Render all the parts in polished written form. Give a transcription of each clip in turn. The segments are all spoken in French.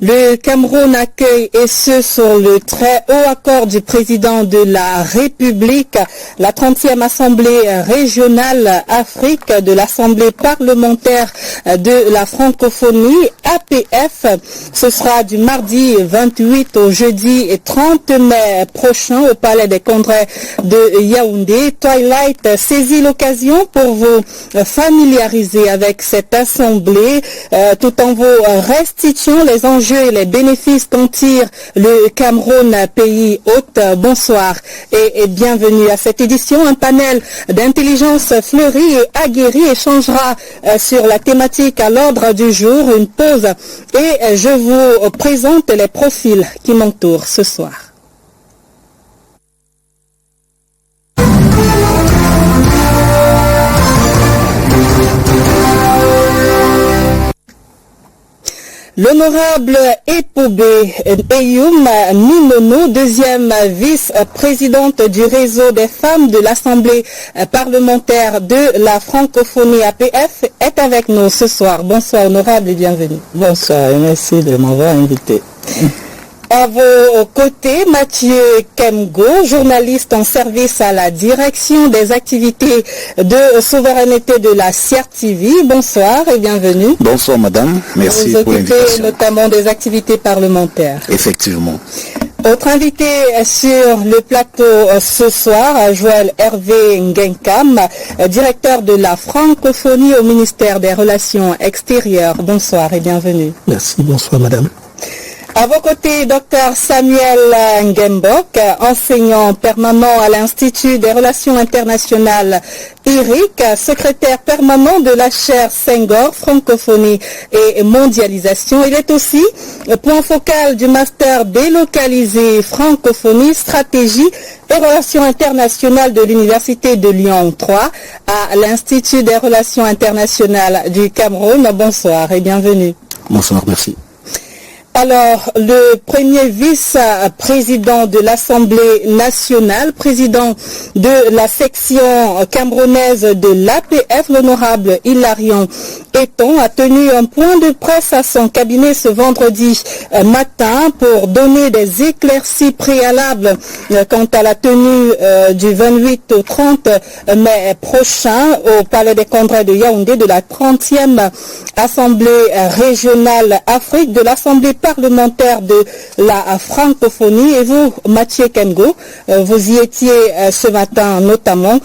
Le Cameroun accueille, et ce sur le très haut accord du président de la République, la 30e Assemblée régionale Afrique de l'Assemblée parlementaire de la francophonie, APF. Ce sera du mardi 28 au jeudi 30 mai prochain au Palais des Congrès de Yaoundé. Twilight saisit l'occasion pour vous familiariser avec cette assemblée tout en vous restituant les enjeux et les bénéfices qu'en tire le Cameroun, pays hôte. Bonsoir et bienvenue à cette édition. Un panel d'intelligence fleurie et aguerrie échangera sur la thématique à l'ordre du jour. Une pause et je vous présente les profils qui m'entourent ce soir. L'honorable Epoubé Eyoum Minono, deuxième vice-présidente du réseau des femmes de l'Assemblée parlementaire de la francophonie APF, est avec nous ce soir. Bonsoir honorable et bienvenue. Bonsoir et merci de m'avoir invité. À vos côtés, Mathieu Kemgo, journaliste en service à la direction des activités de souveraineté de la CRTV. Bonsoir et bienvenue. Bonsoir madame, merci pour l'invitation. Vous occupez notamment des activités parlementaires. Effectivement. Autre invité sur le plateau ce soir, Joël Hervé Ngenkam, directeur de la francophonie au ministère des Relations extérieures. Bonsoir et bienvenue. Merci, bonsoir madame. À vos côtés, Dr Samuel Ngembok, enseignant permanent à l'Institut des Relations internationales IRIC, secrétaire permanent de la chaire Senghor, francophonie et mondialisation. Il est aussi point focal du master délocalisé francophonie, stratégie et relations internationales de l'Université de Lyon 3 à l'Institut des Relations internationales du Cameroun. Bonsoir et bienvenue. Bonsoir, merci. Alors, le premier vice-président de l'Assemblée nationale, président de la section camerounaise de l'APF, l'honorable Hilarion Eton, a tenu un point de presse à son cabinet ce vendredi matin pour donner des éclaircies préalables quant à la tenue du 28 au 30 mai prochain au Palais des Congrès de Yaoundé de la 30e Assemblée régionale Afrique de l'Assemblée parlementaire de la francophonie. Et vous, Mathieu Kengo, vous y étiez ce matin notamment.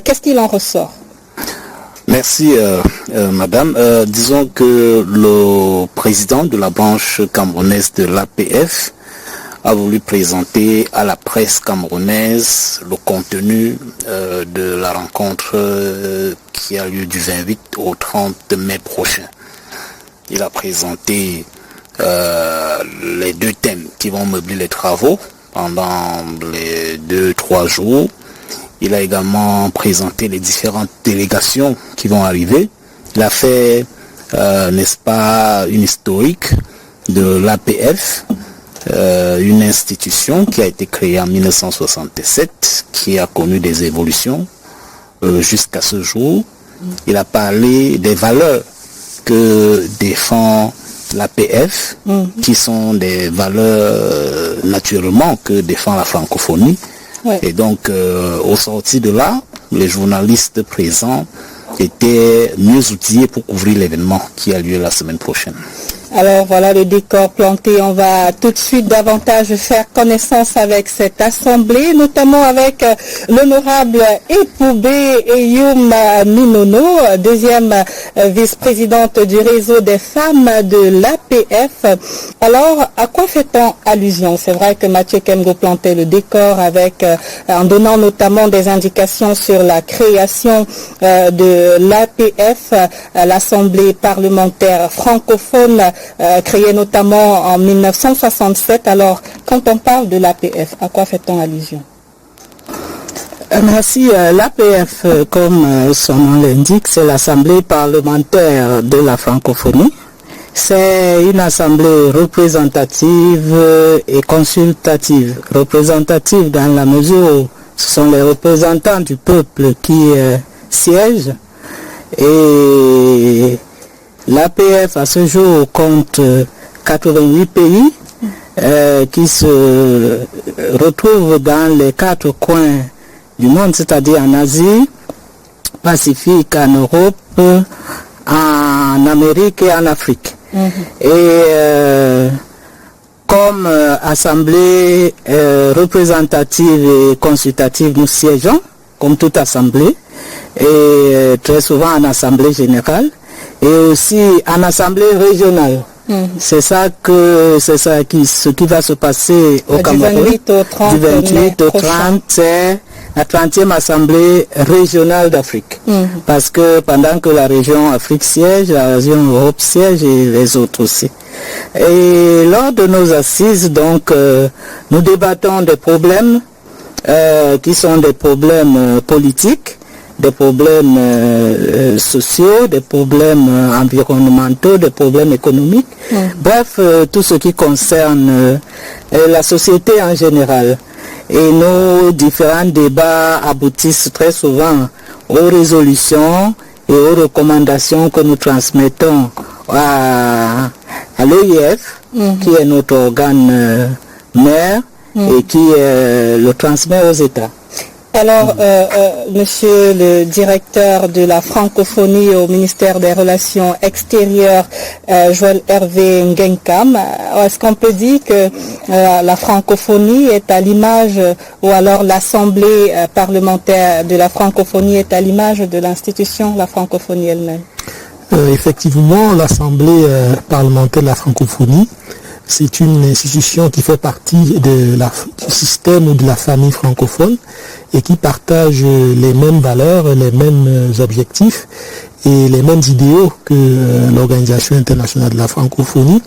Qu'est-ce qu'il en ressort? Merci madame. Disons que le président de la branche camerounaise de l'APF a voulu présenter à la presse camerounaise le contenu de la rencontre qui a lieu du 28 au 30 mai prochain. Il a présenté les deux thèmes qui vont meubler les travaux pendant les 2-3 jours. Il a également présenté les différentes délégations qui vont arriver. Il a fait, n'est-ce pas, une historique de l'APF, une institution qui a été créée en 1967, qui a connu des évolutions jusqu'à ce jour. Il a parlé des valeurs que défend l'APF, qui sont des valeurs naturellement que défend la francophonie. Ouais. Et donc, au sorti de là, les journalistes présents étaient mieux outillés pour couvrir l'événement qui a lieu la semaine prochaine. Alors voilà le décor planté. On va tout de suite davantage faire connaissance avec cette assemblée, notamment avec l'honorable Epoubé Eyoum Minono, deuxième vice-présidente du réseau des femmes de l'APF. Alors, à quoi fait-on allusion? C'est vrai que Mathieu Kemgo plantait le décor avec, en donnant notamment des indications sur la création de l'APF, l'Assemblée parlementaire francophone, créé notamment en 1967. Alors, quand on parle de l'APF, à quoi fait-on allusion? Merci. L'APF, comme son nom l'indique, c'est l'Assemblée parlementaire de la francophonie. C'est une assemblée représentative et consultative. Représentative dans la mesure où ce sont les représentants du peuple qui siègent. Et l'APF à ce jour compte 88 pays qui se retrouvent dans les 4 coins du monde, c'est-à-dire en Asie, Pacifique, en Europe, en Amérique et en Afrique. Et comme assemblée représentative et consultative, nous siégeons, comme toute assemblée, et très souvent en assemblée générale, et aussi en assemblée régionale. C'est ça ce qui va se passer au Cameroun. Du 28 au 30, c'est la 30e assemblée régionale d'Afrique. Parce que pendant que la région Afrique siège, la région Europe siège et les autres aussi. Et lors de nos assises, donc, nous débattons des problèmes qui sont des problèmes politiques, des problèmes sociaux, des problèmes environnementaux, des problèmes économiques, bref, tout ce qui concerne la société en général. Et nos différents débats aboutissent très souvent aux résolutions et aux recommandations que nous transmettons à l'OIF, qui est notre organe mère, et qui le transmet aux États. Alors, monsieur le directeur de la francophonie au ministère des Relations extérieures, Joël Hervé Ngenkam, est-ce qu'on peut dire que la francophonie est à l'image, ou alors l'Assemblée parlementaire de la francophonie est à l'image de l'institution, la francophonie elle-même? Effectivement, l'Assemblée parlementaire de la francophonie, c'est une institution qui fait partie du système ou de la famille francophone et qui partage les mêmes valeurs, les mêmes objectifs et les mêmes idéaux que l'Organisation internationale de la francophonie.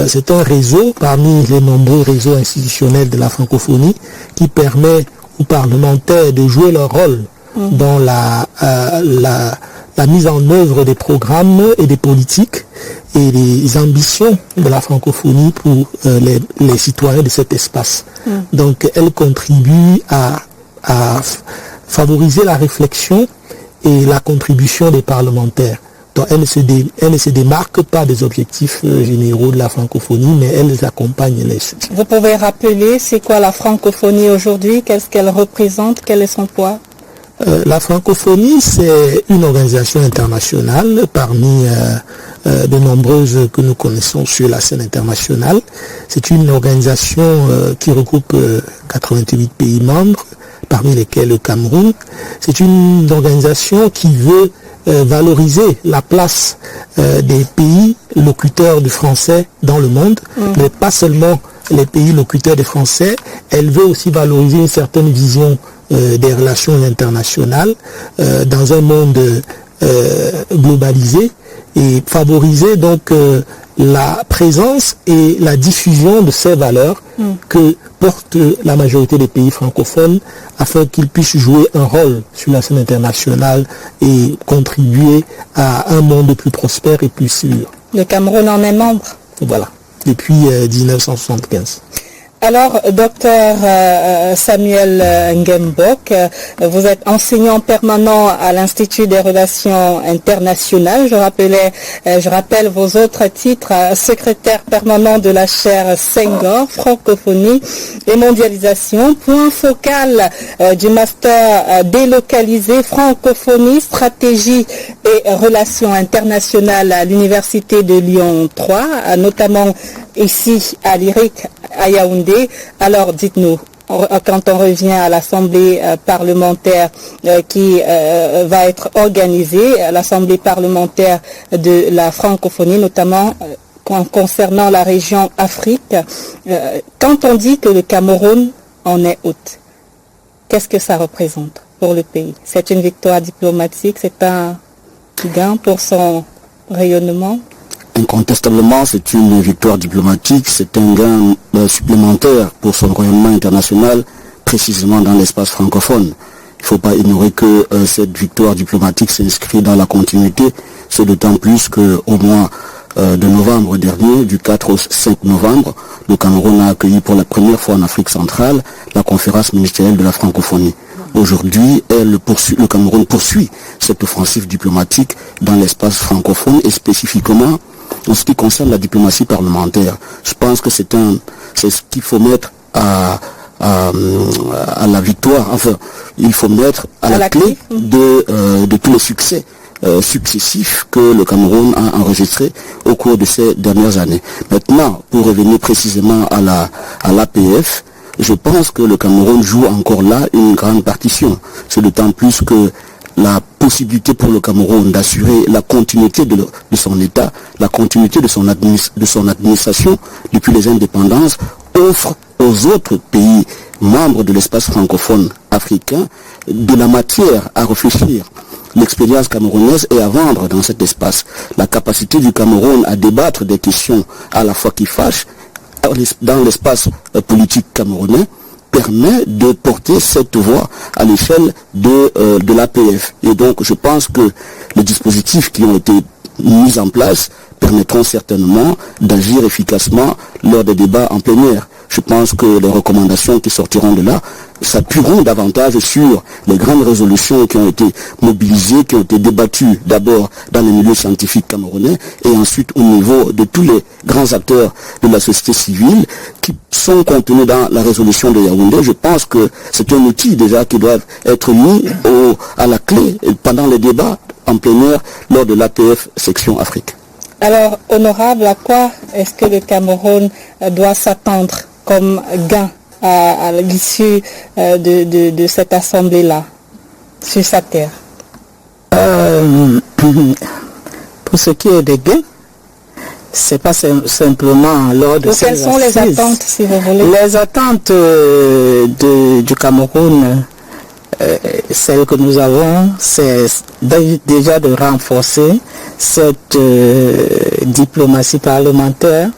C'est un réseau parmi les nombreux réseaux institutionnels de la francophonie qui permet aux parlementaires de jouer leur rôle dans la mise en œuvre des programmes et des politiques et les ambitions de la francophonie pour les citoyens de cet espace. Donc elle contribue à favoriser la réflexion et la contribution des parlementaires. Donc elle ne se démarque pas des objectifs généraux de la francophonie, mais elle les accompagne et les soutient. Vous pouvez rappeler c'est quoi la francophonie aujourd'hui, qu'est-ce qu'elle représente, quel est son poids? La francophonie, c'est une organisation internationale parmi de nombreuses que nous connaissons sur la scène internationale. C'est une organisation qui regroupe 88 pays membres, parmi lesquels le Cameroun. C'est une organisation qui veut valoriser la place des pays locuteurs du français dans le monde, mais pas seulement les pays locuteurs du français. Elle veut aussi valoriser une certaine vision des relations internationales dans un monde globalisé et favoriser donc la présence et la diffusion de ces valeurs que porte la majorité des pays francophones afin qu'ils puissent jouer un rôle sur la scène internationale et contribuer à un monde plus prospère et plus sûr. Le Cameroun en est membre? Voilà, depuis 1975. Alors, docteur Samuel Ngembok, vous êtes enseignant permanent à l'Institut des Relations internationales. Je rappelle vos autres titres, secrétaire permanent de la chaire Senghor, francophonie et mondialisation, point focal du master délocalisé, francophonie, stratégie et relations internationales à l'Université de Lyon 3, notamment ici à l'IRIC à Yaoundé. Alors dites-nous, quand on revient à l'Assemblée parlementaire qui va être organisée, l'Assemblée parlementaire de la francophonie, notamment concernant la région Afrique, quand on dit que le Cameroun en est hôte, qu'est-ce que ça représente pour le pays? C'est une victoire diplomatique, c'est un gain pour son rayonnement? Incontestablement, c'est une victoire diplomatique, c'est un gain supplémentaire pour son rayonnement international, précisément dans l'espace francophone. Il ne faut pas ignorer que cette victoire diplomatique s'inscrit dans la continuité, c'est d'autant plus qu'au mois de novembre dernier, du 4 au 5 novembre, le Cameroun a accueilli pour la première fois en Afrique centrale la conférence ministérielle de la francophonie. Aujourd'hui, le Cameroun poursuit cette offensive diplomatique dans l'espace francophone et spécifiquement En ce qui concerne la diplomatie parlementaire, je pense que c'est ce qu'il faut mettre à la victoire, enfin, il faut mettre à la clé de tous les succès successifs que le Cameroun a enregistrés au cours de ces dernières années. Maintenant, pour revenir précisément à l'APF, je pense que le Cameroun joue encore là une grande partition. C'est d'autant plus que la possibilité pour le Cameroun d'assurer la continuité de son État, la continuité de son administration depuis les indépendances, offre aux autres pays membres de l'espace francophone africain de la matière à réfléchir. L'expérience camerounaise est à vendre dans cet espace. La capacité du Cameroun à débattre des questions à la fois qui fâchent dans l'espace politique camerounais permet de porter cette voix à l'échelle de l'APF. Et donc je pense que les dispositifs qui ont été mis en place permettront certainement d'agir efficacement lors des débats en plénière. Je pense que les recommandations qui sortiront de là s'appuieront davantage sur les grandes résolutions qui ont été mobilisées, qui ont été débattues d'abord dans les milieux scientifiques camerounais et ensuite au niveau de tous les grands acteurs de la société civile qui sont contenus dans la résolution de Yaoundé. Je pense que c'est un outil déjà qui doit être mis à la clé pendant les débats en plénière lors de l'APF section Afrique. Alors, honorable, à quoi est-ce que le Cameroun doit s'attendre comme gain à l'issue de cette assemblée-là, sur sa terre? Pour ce qui est des gains, c'est pas simplement lors de ces assises. Quelles sont les attentes, si vous voulez? Les attentes du Cameroun, celles que nous avons, c'est déjà de renforcer cette diplomatie parlementaire,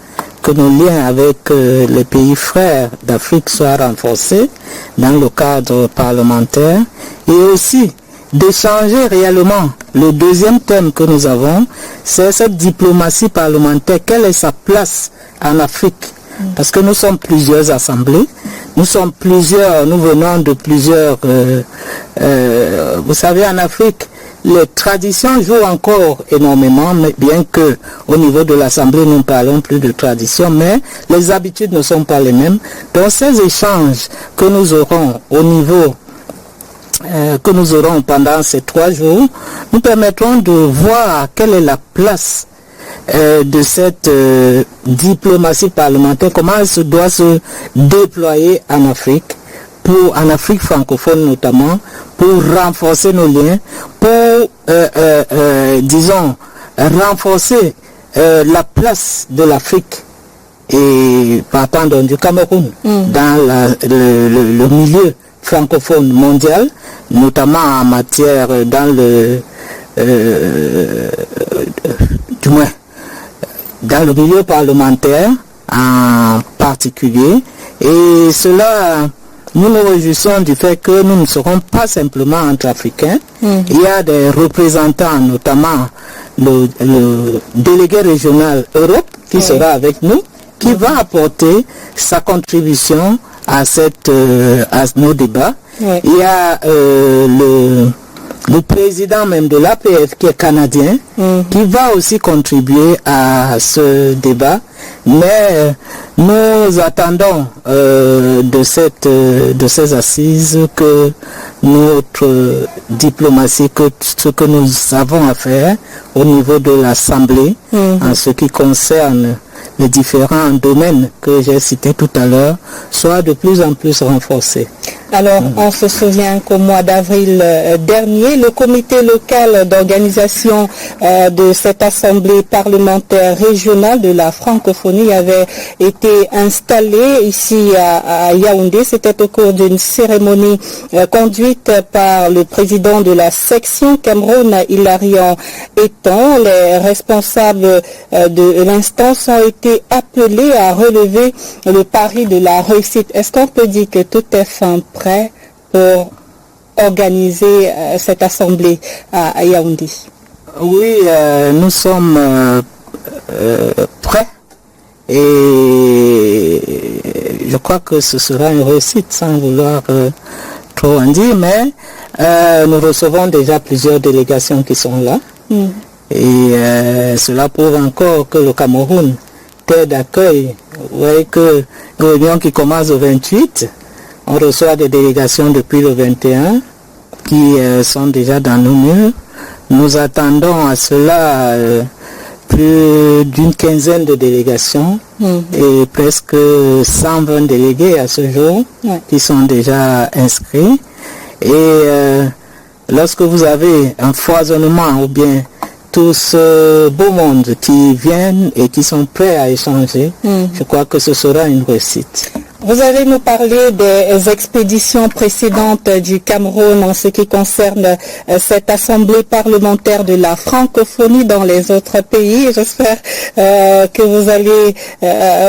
que nos liens avec les pays frères d'Afrique soient renforcés dans le cadre parlementaire et aussi d'échanger réellement. Le deuxième thème que nous avons, c'est cette diplomatie parlementaire. Quelle est sa place en Afrique? Parce que nous sommes plusieurs assemblées, nous venons de plusieurs... vous savez, en Afrique, les traditions jouent encore énormément, mais bien que au niveau de l'Assemblée, nous ne parlons plus de tradition, mais les habitudes ne sont pas les mêmes. Donc ces échanges que nous aurons au niveau, que nous aurons pendant ces 3 jours, nous permettront de voir quelle est la place de cette diplomatie parlementaire, comment elle se doit se déployer en Afrique, en Afrique francophone notamment, pour renforcer nos liens, pour, disons, renforcer la place de l'Afrique et partant donc du Cameroun dans le milieu francophone mondial, notamment en matière dans le milieu parlementaire en particulier. Et cela, nous nous réjouissons du fait que nous ne serons pas simplement entre Africains. Il y a des représentants, notamment le délégué régional Europe qui sera avec nous, qui va apporter sa contribution à nos débats. Il y a le président même de l'APF qui est canadien, qui va aussi contribuer à ce débat. Mais nous attendons de ces assises que notre diplomatie, que ce que nous avons à faire au niveau de l'Assemblée, en ce qui concerne les différents domaines que j'ai cités tout à l'heure, soit de plus en plus renforcés. Alors, on se souvient qu'au mois d'avril dernier, le comité local d'organisation de cette assemblée parlementaire régionale de la francophonie avait été installé ici à Yaoundé. C'était au cours d'une cérémonie conduite par le président de la section Cameroun, Hilarion Eton. Les responsables de l'instance ont été appelés à relever le pari de la réussite. Est-ce qu'on peut dire que tout est fin prêt pour organiser cette assemblée à Yaoundé? Oui, nous sommes prêts et je crois que ce sera une réussite sans vouloir trop en dire, mais nous recevons déjà plusieurs délégations qui sont là Et cela prouve encore que le Cameroun, terre d'accueil, vous voyez que réunion qui commence au 28, on reçoit des délégations depuis le 21 qui sont déjà dans nos murs. Nous attendons à cela plus d'une quinzaine de délégations et presque 120 délégués à ce jour qui sont déjà inscrits. Et lorsque vous avez un foisonnement ou bien tout ce beau monde qui viennent et qui sont prêts à échanger, je crois que ce sera une réussite. Vous allez nous parler des expéditions précédentes du Cameroun en ce qui concerne cette assemblée parlementaire de la francophonie dans les autres pays. J'espère que vous allez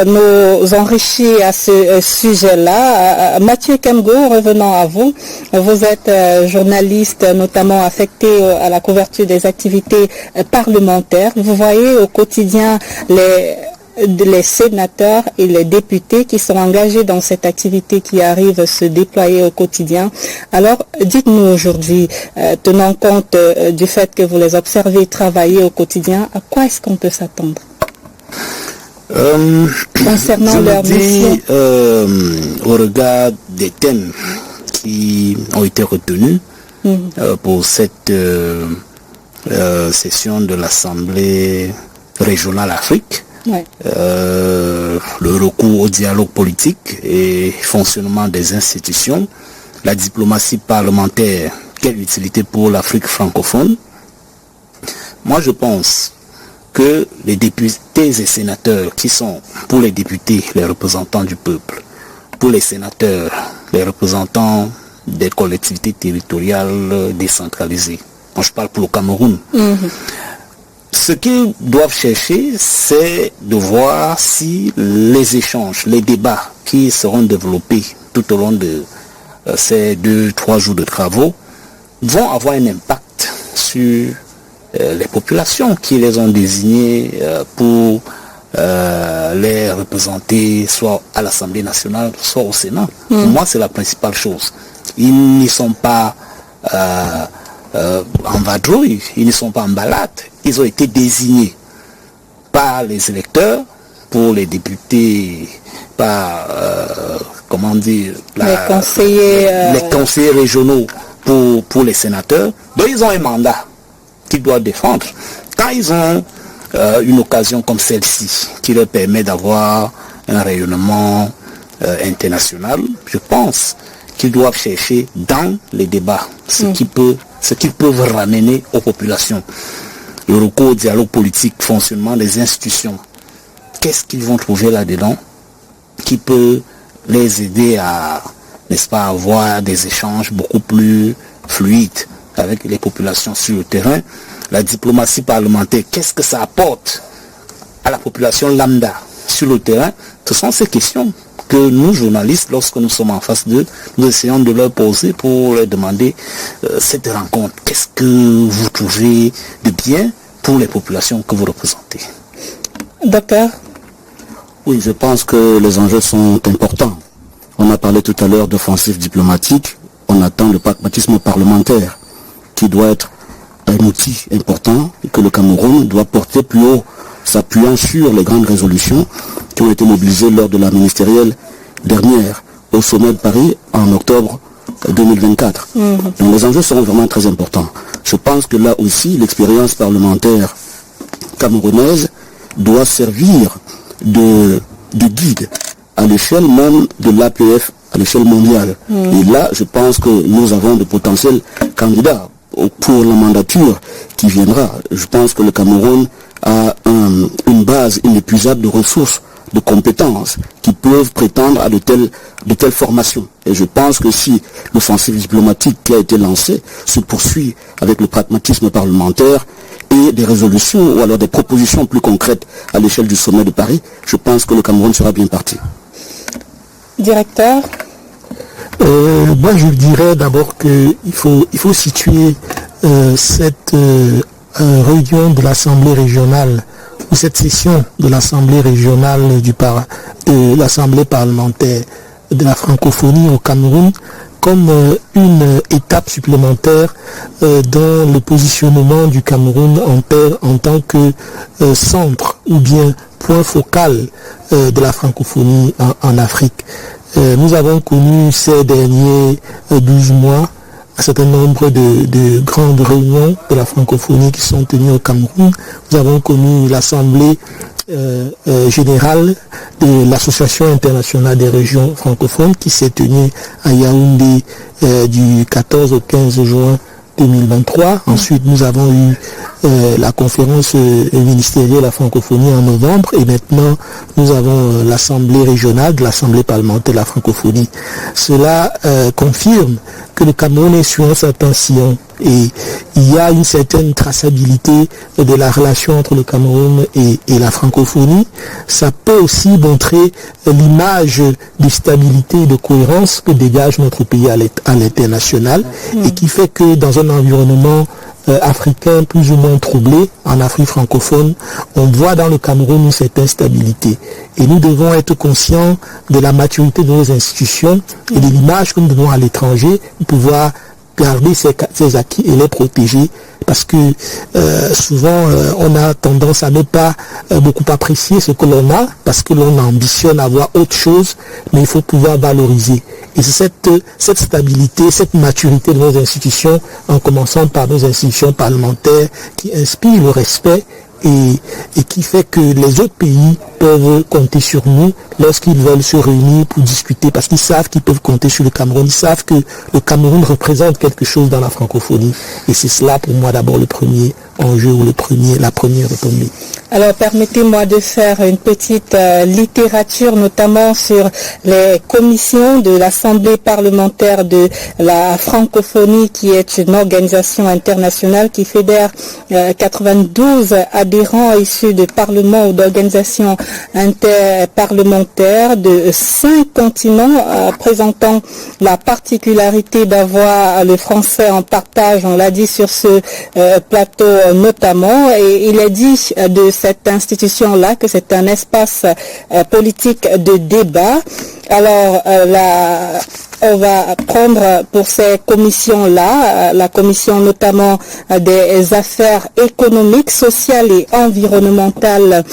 nous enrichir à ce sujet-là. Mathieu Kemgo, revenons à vous. Vous êtes journaliste notamment affecté à la couverture des activités parlementaires. Vous voyez au quotidien les sénateurs et les députés qui sont engagés dans cette activité qui arrive à se déployer au quotidien. Alors, dites-nous aujourd'hui, tenant compte du fait que vous les observez travailler au quotidien, à quoi est-ce qu'on peut s'attendre concernant leur mission? Au regard des thèmes qui ont été retenus pour cette session de l'Assemblée régionale Afrique, le recours au dialogue politique et fonctionnement des institutions, la diplomatie parlementaire, quelle utilité pour l'Afrique francophone? Moi je pense que les députés et sénateurs qui sont, pour les députés, les représentants du peuple, pour les sénateurs, les représentants des collectivités territoriales décentralisées, moi je parle pour le Cameroun, ce qu'ils doivent chercher, c'est de voir si les échanges, les débats qui seront développés tout au long de ces 2-3 jours de travaux vont avoir un impact sur les populations qui les ont désignées pour les représenter soit à l'Assemblée nationale, soit au Sénat. Pour moi, c'est la principale chose. Ils n'y sont pas en vadrouille, ils ne sont pas en balade. Ils ont été désignés par les électeurs, pour les députés, par, les conseillers régionaux pour les sénateurs. Donc ils ont un mandat qu'ils doivent défendre. Quand ils ont une occasion comme celle-ci, qui leur permet d'avoir un rayonnement international, je pense qu'ils doivent chercher dans les débats ce qu'ils peuvent ramener aux populations. Le recours au dialogue politique, fonctionnement des institutions. Qu'est-ce qu'ils vont trouver là-dedans qui peut les aider à, n'est-ce pas, avoir des échanges beaucoup plus fluides avec les populations sur le terrain? La diplomatie parlementaire, qu'est-ce que ça apporte à la population lambda sur le terrain? Ce sont ces questions que nous, journalistes, lorsque nous sommes en face d'eux, nous essayons de leur poser pour leur demander cette rencontre. Qu'est-ce que vous trouvez de bien pour les populations que vous représentez? Docteur? Oui, je pense que les enjeux sont importants. On a parlé tout à l'heure d'offensive diplomatique. On attend le pragmatisme parlementaire qui doit être un outil important et que le Cameroun doit porter plus haut, s'appuyant sur les grandes résolutions qui ont été mobilisées lors de la ministérielle dernière au sommet de Paris en octobre 2024. Donc les enjeux seront vraiment très importants. Je pense que là aussi, l'expérience parlementaire camerounaise doit servir de guide à l'échelle même de l'APF, à l'échelle mondiale. Et là, je pense que nous avons de potentiels candidats pour la mandature qui viendra. Je pense que le Cameroun a une base inépuisable de ressources, de compétences qui peuvent prétendre à de telles formations. Et je pense que si l'offensive diplomatique qui a été lancée se poursuit avec le pragmatisme parlementaire et des résolutions ou alors des propositions plus concrètes à l'échelle du sommet de Paris, je pense que le Cameroun sera bien parti. Directeur? Moi je dirais d'abord qu'il faut situer cette réunion de l'Assemblée régionale ou cette session de l'Assemblée régionale de l'Assemblée parlementaire de la francophonie au Cameroun comme une étape supplémentaire dans le positionnement du Cameroun en tant que centre ou bien point focal de la francophonie en Afrique. Nous avons connu ces derniers 12 mois un certain nombre de grandes réunions de la francophonie qui sont tenues au Cameroun. Nous avons connu l'Assemblée générale de l'Association internationale des régions francophones qui s'est tenue à Yaoundé du 14 au 15 juin 2023. Ensuite, nous avons eu la conférence ministérielle de la francophonie en novembre et maintenant nous avons l'Assemblée régionale de l'Assemblée parlementaire de la francophonie. Cela confirme que le Cameroun est sur un certain sillon et il y a une certaine traçabilité de la relation entre le Cameroun et la francophonie. Ça peut aussi montrer l'image de stabilité et de cohérence que dégage notre pays à l'international et qui fait que dans un environnement africain plus ou moins troublé, en Afrique francophone, on voit dans le Cameroun une certaine stabilité. Et nous devons être conscients de la maturité de nos institutions et de l'image que nous donnons à l'étranger pour pouvoir garder ces acquis et les protéger. Parce que souvent on a tendance à ne pas beaucoup apprécier ce que l'on a, parce que l'on ambitionne à avoir autre chose, mais il faut pouvoir valoriser. Et c'est cette stabilité, cette maturité de nos institutions, en commençant par nos institutions parlementaires, qui inspire le respect et qui fait que les autres pays peuvent compter sur nous lorsqu'ils veulent se réunir pour discuter, parce qu'ils savent qu'ils peuvent compter sur le Cameroun, ils savent que le Cameroun représente quelque chose dans la francophonie. Et c'est cela pour moi d'abord le premier enjeu ou la première retombée. Alors permettez-moi de faire une petite littérature, notamment sur les commissions de l'Assemblée parlementaire de la francophonie, qui est une organisation internationale qui fédère 92 adhérents issus de parlements ou d'organisations interparlementaires de 5 continents, présentant la particularité d'avoir le français en partage, on l'a dit sur ce plateau notamment, et il est dit de cette institution-là que c'est un espace politique de débat. Alors on va prendre pour ces commissions-là, la commission notamment des affaires économiques, sociales et environnementales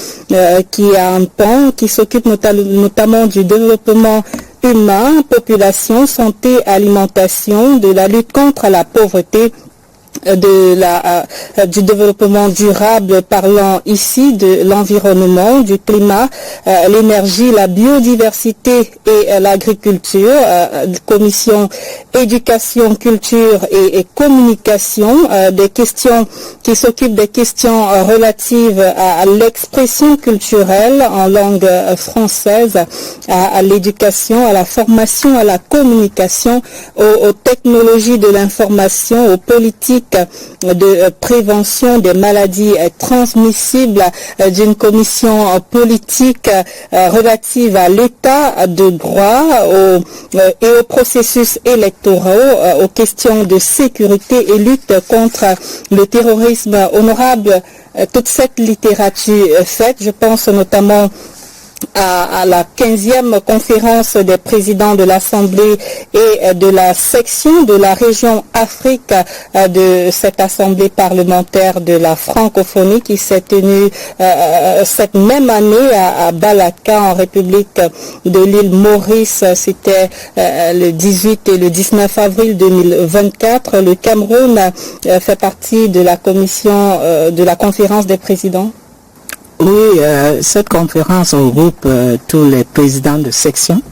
qui a un pan, qui s'occupe notamment du développement humain, population, santé, alimentation, de la lutte contre la pauvreté, du développement durable, parlant ici de l'environnement, du climat, l'énergie, la biodiversité et l'agriculture, commission éducation, culture et communication, des questions qui s'occupent des questions relatives à l'expression culturelle en langue française, à l'éducation, à la formation, à la communication, aux technologies de l'information, aux politiques de prévention des maladies transmissibles, d'une commission politique relative à l'état de droit et aux processus électoraux, aux questions de sécurité et lutte contre le terrorisme. Honorable, toute cette littérature faite, je pense notamment à la 15e conférence des présidents de l'Assemblée et de la section de la région Afrique de cette Assemblée parlementaire de la francophonie qui s'est tenue cette même année à Balaka en République de l'île Maurice. C'était le 18 et le 19 avril 2024. Le Cameroun fait partie de la commission de la conférence des présidents. Oui, cette conférence regroupe tous les présidents de section.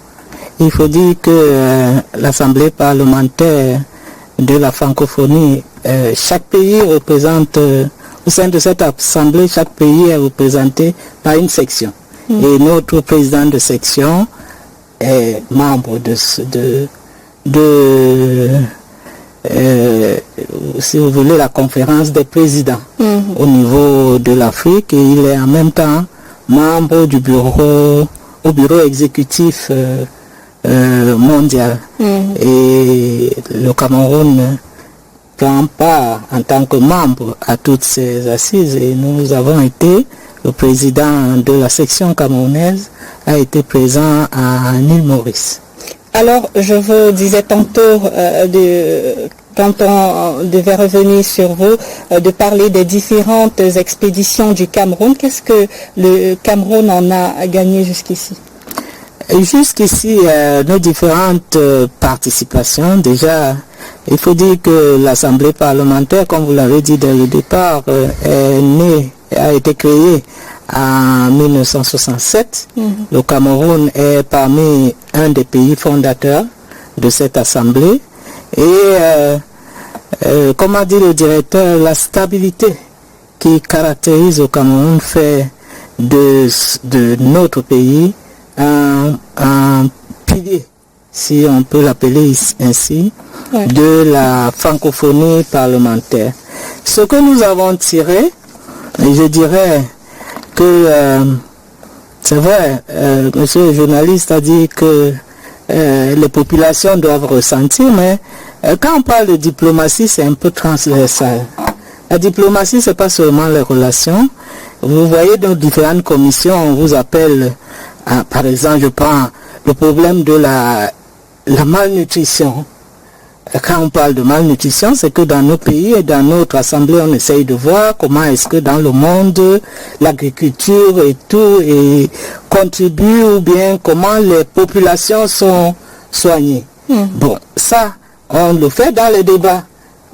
Il faut dire que l'Assemblée parlementaire de la francophonie, chaque pays représente, au sein de cette Assemblée, chaque pays est représenté par une section. Et notre président de section est membre si vous voulez, la conférence des présidents au niveau de l'Afrique, et il est en même temps membre du bureau exécutif mondial. Et le Cameroun prend part en tant que membre à toutes ces assises, et nous avons été, le président de la section camerounaise a été présent à l'île Maurice. Alors, je vous disais tantôt, quand on devait revenir sur vous, de parler des différentes expéditions du Cameroun. Qu'est-ce que le Cameroun en a gagné jusqu'ici? Jusqu'ici, nos différentes participations, déjà, il faut dire que l'Assemblée parlementaire, comme vous l'avez dit dès le départ, a été créée en 1967. Le Cameroun est parmi un des pays fondateurs de cette Assemblée. Et, comme a dit le directeur, la stabilité qui caractérise le Cameroun fait de notre pays un pilier, si on peut l'appeler ainsi, de la francophonie parlementaire. Ce que nous avons tiré, et je dirais que c'est vrai, monsieur le journaliste a dit que les populations doivent ressentir, mais quand on parle de diplomatie, c'est un peu transversal. La diplomatie, c'est pas seulement les relations. Vous voyez dans différentes commissions, on vous appelle, par exemple, je prends le problème de la malnutrition. Quand on parle de malnutrition, c'est que dans nos pays et dans notre assemblée, on essaye de voir comment est-ce que dans le monde, l'agriculture et tout contribue, ou bien comment les populations sont soignées. Bon, ça, on le fait dans les débats.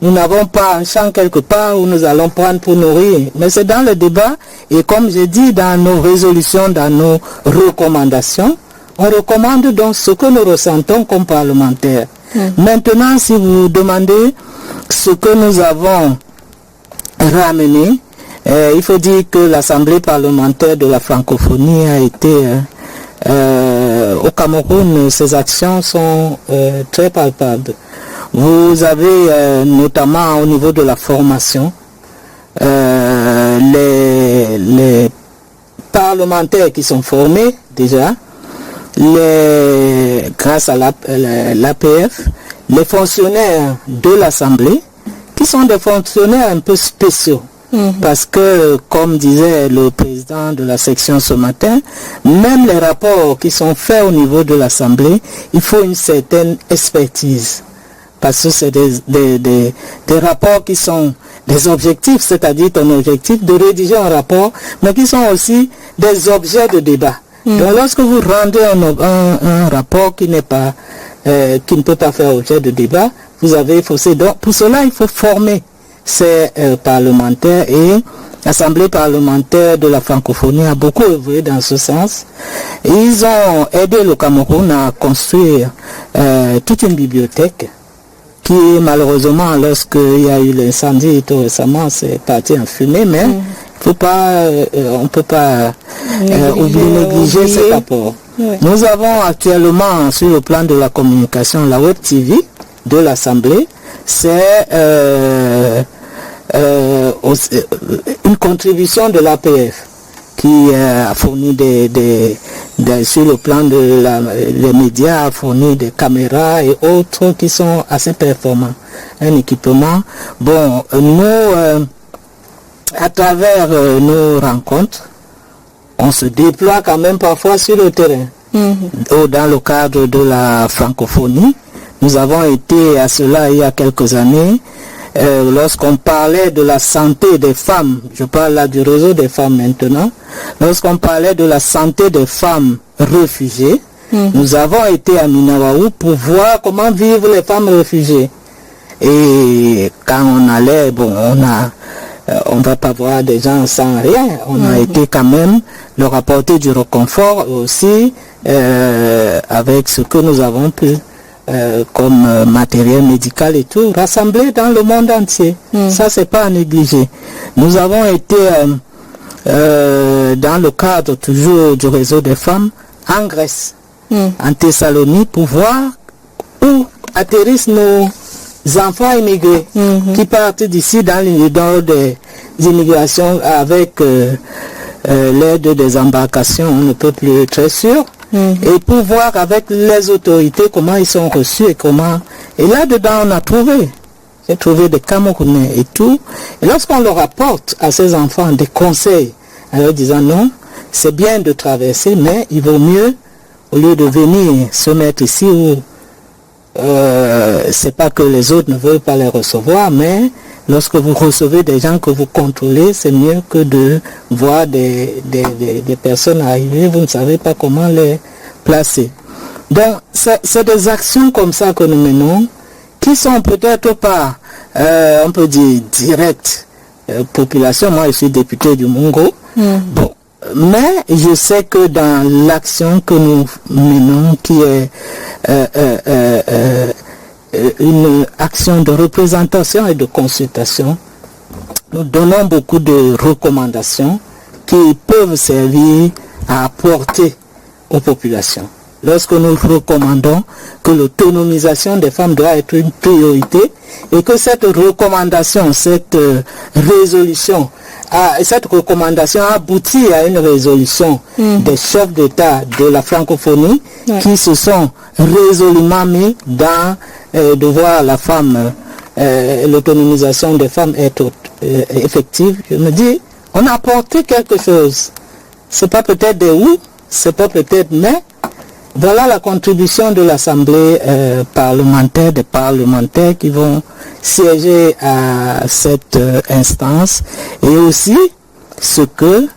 Nous n'avons pas un champ quelque part où nous allons prendre pour nourrir, mais c'est dans le débat, et comme j'ai dit, dans nos résolutions, dans nos recommandations, on recommande donc ce que nous ressentons comme parlementaires. Maintenant, si vous demandez ce que nous avons ramené, il faut dire que l'Assemblée parlementaire de la francophonie a été au Cameroun, ses actions sont très palpables. Vous avez notamment au niveau de la formation, les parlementaires qui sont formés déjà, grâce à l'APF, les fonctionnaires de l'Assemblée, qui sont des fonctionnaires un peu spéciaux. Parce que, comme disait le président de la section ce matin, même les rapports qui sont faits au niveau de l'Assemblée, il faut une certaine expertise. Parce que c'est des rapports qui sont des objectifs, c'est-à-dire ton objectif de rédiger un rapport, mais qui sont aussi des objets de débat. Donc lorsque vous rendez un rapport qui ne peut pas faire objet de débat, vous avez faussé. Donc pour cela, il faut former ces parlementaires, et l'Assemblée parlementaire de la francophonie a beaucoup œuvré dans ce sens. Et ils ont aidé le Cameroun à construire toute une bibliothèque qui, malheureusement, lorsqu'il y a eu l'incendie tout récemment, c'est parti en fumée, mais on ne peut pas négliger cet apport. Nous avons actuellement, sur le plan de la communication, la Web TV de l'Assemblée. C'est une contribution de l'APF qui a fourni sur le plan les médias, a fourni des caméras et autres qui sont assez performants. Un équipement. Bon, nous, à travers nos rencontres, on se déploie quand même parfois sur le terrain. Dans le cadre de la francophonie, nous avons été à cela il y a quelques années, lorsqu'on parlait de la santé des femmes, je parle là du réseau des femmes maintenant, lorsqu'on parlait de la santé des femmes réfugiées, nous avons été à Minawaou pour voir comment vivent les femmes réfugiées. Et quand on allait, bon, on va pas voir des gens sans rien, on a été quand même leur apporter du réconfort aussi, avec ce que nous avons pu comme matériel médical et tout, rassemblé dans le monde entier. Ça, c'est pas à négliger. Nous avons été dans le cadre toujours du réseau des femmes en Grèce, en Thessalonique, pour voir où atterrissent nos enfants immigrés qui partent d'ici dans des immigrations avec l'aide des embarcations, on ne peut plus être très sûr. Et pour voir avec les autorités comment ils sont reçus et comment... Et là-dedans, on a j'ai trouvé des Camerounais et tout. Et lorsqu'on leur apporte à ces enfants des conseils, en leur disant non, c'est bien de traverser, mais il vaut mieux au lieu de venir se mettre ici où c'est pas que les autres ne veulent pas les recevoir, mais lorsque vous recevez des gens que vous contrôlez, c'est mieux que de voir des personnes arriver, vous ne savez pas comment les placer. Donc, c'est des actions comme ça que nous menons, qui sont peut-être pas, on peut dire, directes, population. Moi, je suis député du Mungo. Bon, mais je sais que dans l'action que nous menons, qui est une action de représentation et de consultation, nous donnons beaucoup de recommandations qui peuvent servir à apporter aux populations. Lorsque nous recommandons que l'autonomisation des femmes doit être une priorité et que cette recommandation, cette recommandation aboutit à une résolution des chefs d'État de la francophonie qui se sont résolument mis dans de voir la femme, l'autonomisation des femmes être effective. Je me dis, on a apporté quelque chose. C'est pas peut-être des oui, c'est pas peut-être mais. Voilà la contribution de l'Assemblée parlementaire, des parlementaires qui vont siéger à cette instance, et aussi ce que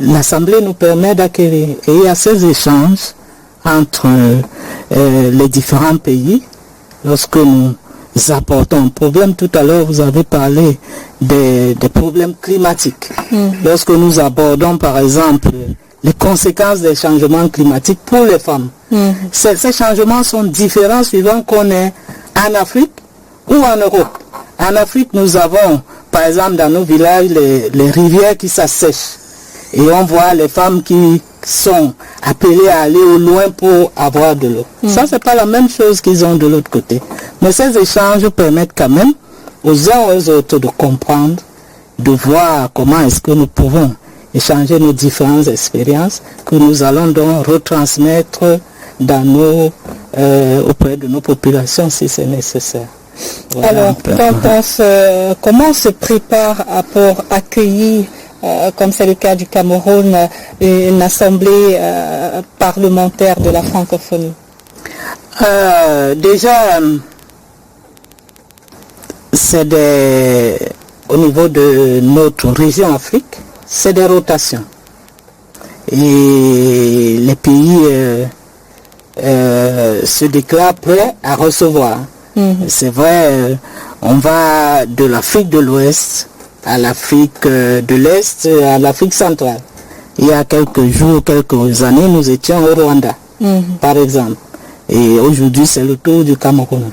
l'Assemblée nous permet d'acquérir. Et il y a ces échanges entre les différents pays lorsque nous apportons un problème. Tout à l'heure, vous avez parlé des problèmes climatiques. Lorsque nous abordons, par exemple, les conséquences des changements climatiques pour les femmes, ces changements sont différents suivant qu'on est en Afrique ou en Europe. En Afrique, nous avons, par exemple, dans nos villages, les rivières qui s'assèchent. Et on voit les femmes qui sont appelées à aller au loin pour avoir de l'eau. Ça, c'est pas la même chose qu'ils ont de l'autre côté. Mais ces échanges permettent quand même aux uns et aux autres de comprendre, de voir comment est-ce que nous pouvons échanger nos différentes expériences que nous allons donc retransmettre dans auprès de nos populations si c'est nécessaire. Voilà. Alors, comment on se prépare pour accueillir, comme c'est le cas du Cameroun, une assemblée parlementaire de la francophonie? Déjà, au niveau de notre région Afrique, c'est des rotations. Et les pays se déclarent prêts à recevoir. C'est vrai, on va de l'Afrique de l'Ouest à l'Afrique de l'Est, à l'Afrique centrale. Il y a quelques jours, quelques années, nous étions au Rwanda, par exemple. Et aujourd'hui, c'est le tour du Cameroun.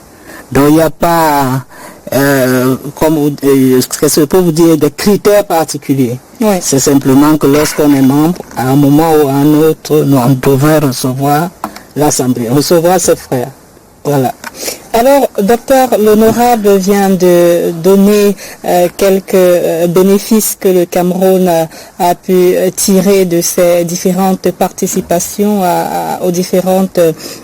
Donc, il n'y a pas, qu'est-ce que je peux vous dire, des critères particuliers. C'est simplement que lorsqu'on est membre, à un moment ou à un autre, on devrait recevoir l'Assemblée, recevoir ses frères. Voilà. Alors, docteur, l'honorable vient de donner quelques bénéfices que le Cameroun a pu tirer de ses différentes participations aux différentes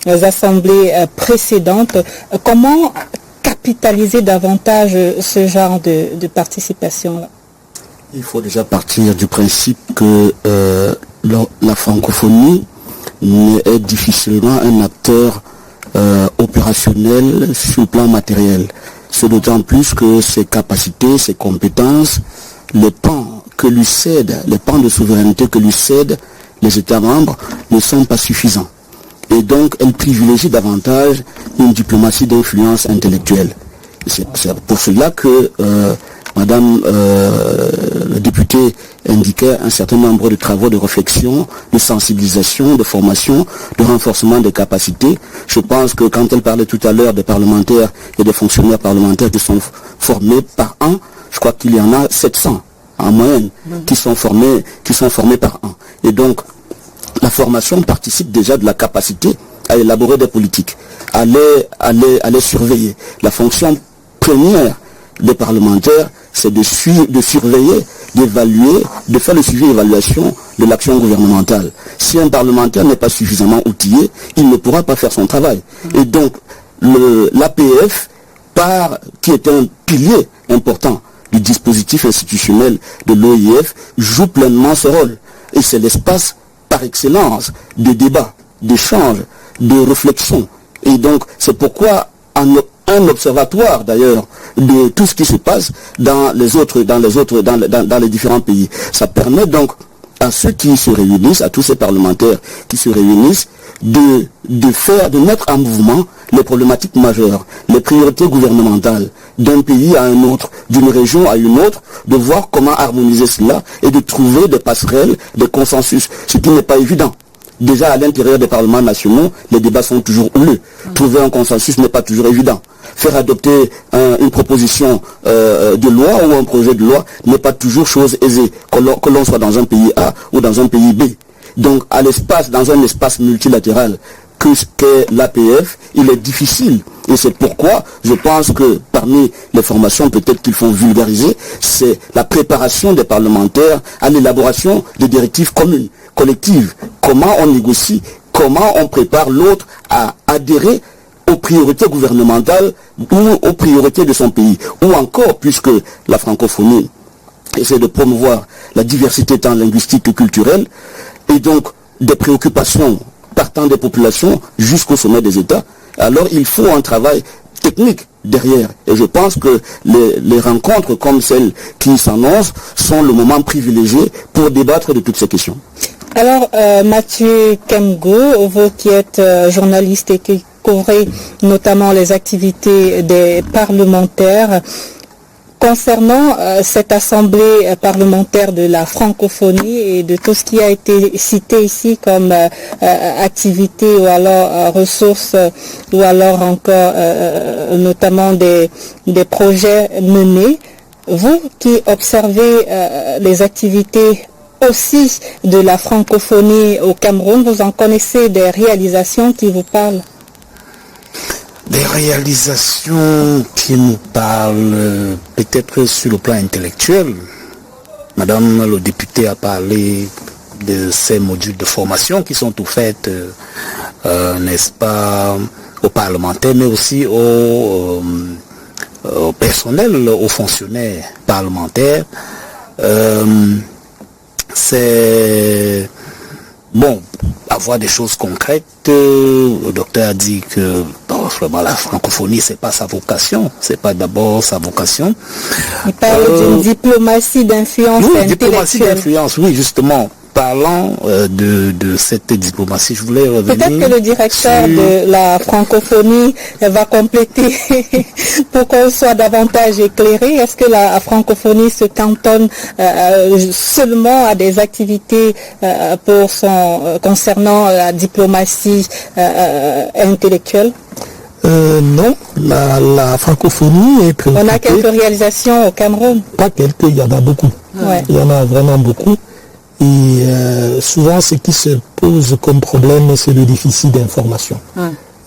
assemblées précédentes. Comment capitaliser davantage ce genre de participation-là? Il faut déjà partir du principe que la francophonie est difficilement un acteur opérationnel sur le plan matériel. C'est d'autant plus que ses capacités, ses compétences, les pans de souveraineté que lui cèdent les États membres ne sont pas suffisants. Et donc, elle privilégie davantage une diplomatie d'influence intellectuelle. C'est pour cela que Madame le député indiquait un certain nombre de travaux de réflexion, de sensibilisation, de formation, de renforcement des capacités. Je pense que quand elle parlait tout à l'heure des parlementaires et des fonctionnaires parlementaires qui sont formés par an, je crois qu'il y en a 700 en moyenne qui sont formés par an. Et donc, la formation participe déjà de la capacité à élaborer des politiques, à les surveiller. La fonction première des parlementaires, c'est de surveiller, d'évaluer, de faire le suivi et l'évaluation de l'action gouvernementale. Si un parlementaire n'est pas suffisamment outillé, il ne pourra pas faire son travail. Et donc, l'APF, qui est un pilier important du dispositif institutionnel de l'OIF, joue pleinement ce rôle. et c'est l'espace par excellence de débat, d'échange, de réflexion. Et donc, c'est pourquoi un observatoire d'ailleurs de tout ce qui se passe dans les différents pays. Ça permet donc à ceux qui se réunissent, à tous ces parlementaires qui se réunissent, de mettre en mouvement les problématiques majeures, les priorités gouvernementales d'un pays à un autre, d'une région à une autre, de voir comment harmoniser cela et de trouver des passerelles, des consensus, ce qui n'est pas évident. Déjà à l'intérieur des parlements nationaux, les débats sont toujours houleux. Trouver un consensus n'est pas toujours évident. Faire adopter une proposition de loi ou un projet de loi n'est pas toujours chose aisée, que l'on soit dans un pays A ou dans un pays B. Donc dans un espace multilatéral qu'est l'APF, il est difficile. Et c'est pourquoi je pense que parmi les formations peut-être qu'il faut vulgariser, c'est la préparation des parlementaires à l'élaboration de directives communes, collectives. Comment on négocie, comment on prépare l'autre à adhérer aux priorités gouvernementales ou aux priorités de son pays. Ou encore, puisque la francophonie essaie de promouvoir la diversité tant linguistique que culturelle, et donc des préoccupations partant des populations jusqu'au sommet des États, alors il faut un travail technique derrière. Et je pense que les rencontres comme celles qui s'annoncent sont le moment privilégié pour débattre de toutes ces questions. Alors, Mathieu Kemgo, vous qui êtes journaliste et qui couvrez notamment les activités des parlementaires, concernant cette assemblée parlementaire de la francophonie et de tout ce qui a été cité ici comme activité ou alors ressources ou alors encore notamment des projets menés, vous qui observez les activités aussi de la francophonie au Cameroun, vous en connaissez des réalisations qui vous parlent? Des réalisations qui nous parlent peut-être sur le plan intellectuel. Madame le député a parlé de ces modules de formation qui sont offerts, n'est-ce pas, aux parlementaires, mais aussi au personnel, aux fonctionnaires parlementaires. C'est bon, avoir des choses concrètes. Le docteur a dit que vraiment la francophonie, c'est pas sa vocation, c'est pas d'abord sa vocation. Il parle d'une diplomatie d'influence intellectuelle. Diplomatie d'influence, oui, justement. Parlant de cette diplomatie, je voulais revenir. Peut-être que le directeur de la francophonie va compléter pour qu'on soit davantage éclairé. Est-ce que la francophonie se cantonne seulement à des activités concernant la diplomatie intellectuelle? Non, la francophonie est préoccupée. On a quelques réalisations au Cameroun. Pas quelques, il y en a beaucoup. Ouais. Il y en a vraiment beaucoup. Et souvent, ce qui se pose comme problème, c'est le déficit d'information.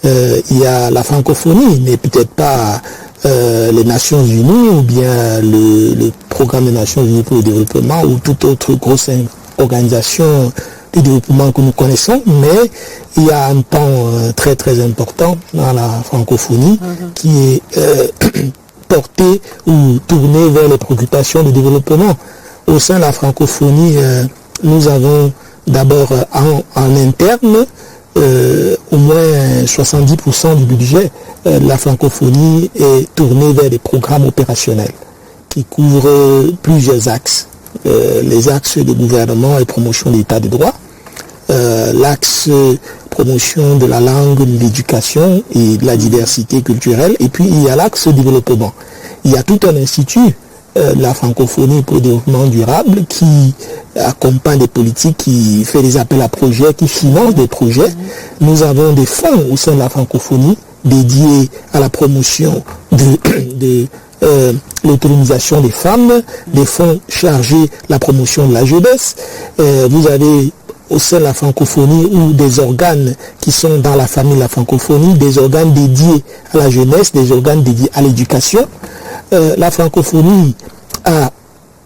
Il y a la francophonie, mais peut-être pas les Nations Unies ou bien le programme des Nations Unies pour le développement ou toute autre grosse organisation de développement que nous connaissons, mais il y a un temps très très important dans la francophonie qui est porté ou tourné vers les préoccupations de développement. Au sein de la francophonie, nous avons d'abord en interne au moins 70% du budget de la francophonie est tourné vers des programmes opérationnels qui couvrent plusieurs axes. Les axes de gouvernement et promotion de l'état de droit, l'axe promotion de la langue, de l'éducation et de la diversité culturelle, et puis il y a l'axe développement. Il y a tout un institut la francophonie pour le développement durable qui accompagne des politiques, qui fait des appels à projets, qui finance des projets. Nous avons des fonds au sein de la francophonie dédiés à la promotion de l'autonomisation des femmes, des fonds chargés de la promotion de la jeunesse. Vous avez au sein de la francophonie ou des organes qui sont dans la famille de la francophonie, des organes dédiés à la jeunesse, des organes dédiés à l'éducation. La francophonie a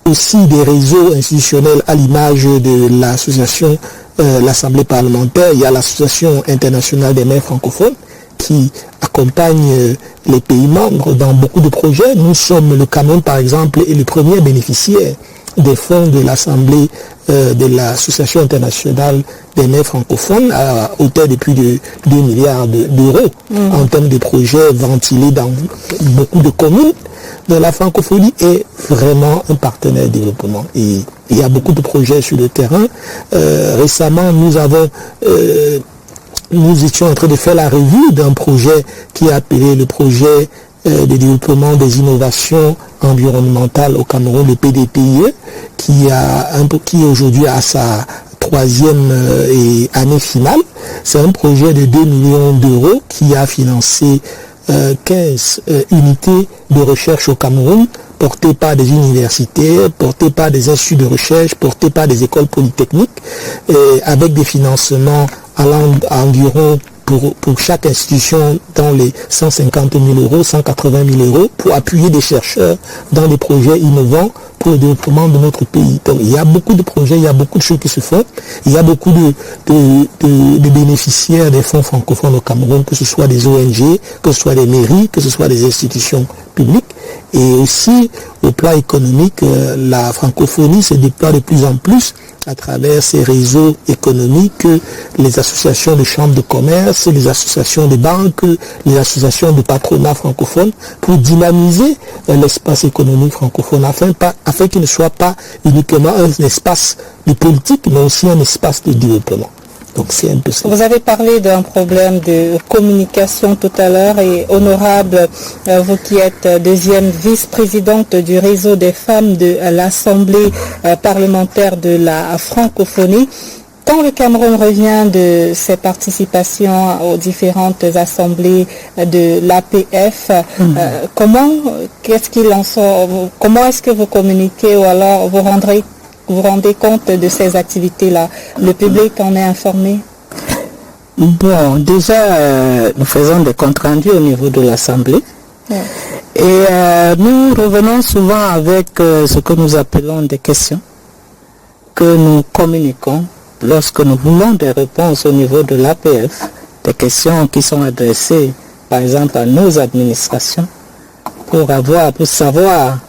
aussi des réseaux institutionnels à l'image de l'association, l'Assemblée parlementaire. Il y a l'Association internationale des maires francophones qui accompagne les pays membres dans beaucoup de projets. Nous sommes, le Cameroun par exemple, est le premier bénéficiaire des fonds de l'Assemblée de l'Association internationale des mères francophones à hauteur de plus de 2 milliards d'euros en termes de projets ventilés dans beaucoup de communes. Donc la francophonie est vraiment un partenaire de développement et il y a beaucoup de projets sur le terrain. Récemment, nous étions en train de faire la revue d'un projet qui est appelé le projet de développement des innovations environnementales au Cameroun, le PDPIE, qui aujourd'hui a sa 3e année finale. C'est un projet de 2 millions d'euros qui a financé 15 unités de recherche au Cameroun, portées par des universités, portées par des instituts de recherche, portées par des écoles polytechniques, avec des financements allant à environ pour chaque institution dans les 150 000 euros, 180 000 euros, pour appuyer des chercheurs dans des projets innovants pour le développement de notre pays. Donc il y a beaucoup de projets, il y a beaucoup de choses qui se font, il y a beaucoup de bénéficiaires des fonds francophones au Cameroun, que ce soit des ONG, que ce soit des mairies, que ce soit des institutions publiques. Et aussi, au plan économique, la francophonie se déploie de plus en plus à travers ces réseaux économiques, les associations de chambres de commerce, les associations de banques, les associations de patronat francophone, pour dynamiser l'espace économique francophone, afin qu'il ne soit pas uniquement un espace de politique, mais aussi un espace de développement. Donc c'est un peu ça. Vous avez parlé d'un problème de communication tout à l'heure et honorable, vous qui êtes deuxième vice-présidente du réseau des femmes de l'Assemblée parlementaire de la francophonie, quand le Cameroun revient de ses participations aux différentes assemblées de l'APF, comment est-ce que vous communiquez ou alors vous rendez compte de ces activités-là? Le public en est informé? Bon, déjà, nous faisons des comptes rendus au niveau de l'Assemblée. Ouais. Et nous revenons souvent avec ce que nous appelons des questions que nous communiquons lorsque nous voulons des réponses au niveau de l'APF, des questions qui sont adressées, par exemple, à nos administrations, pour savoir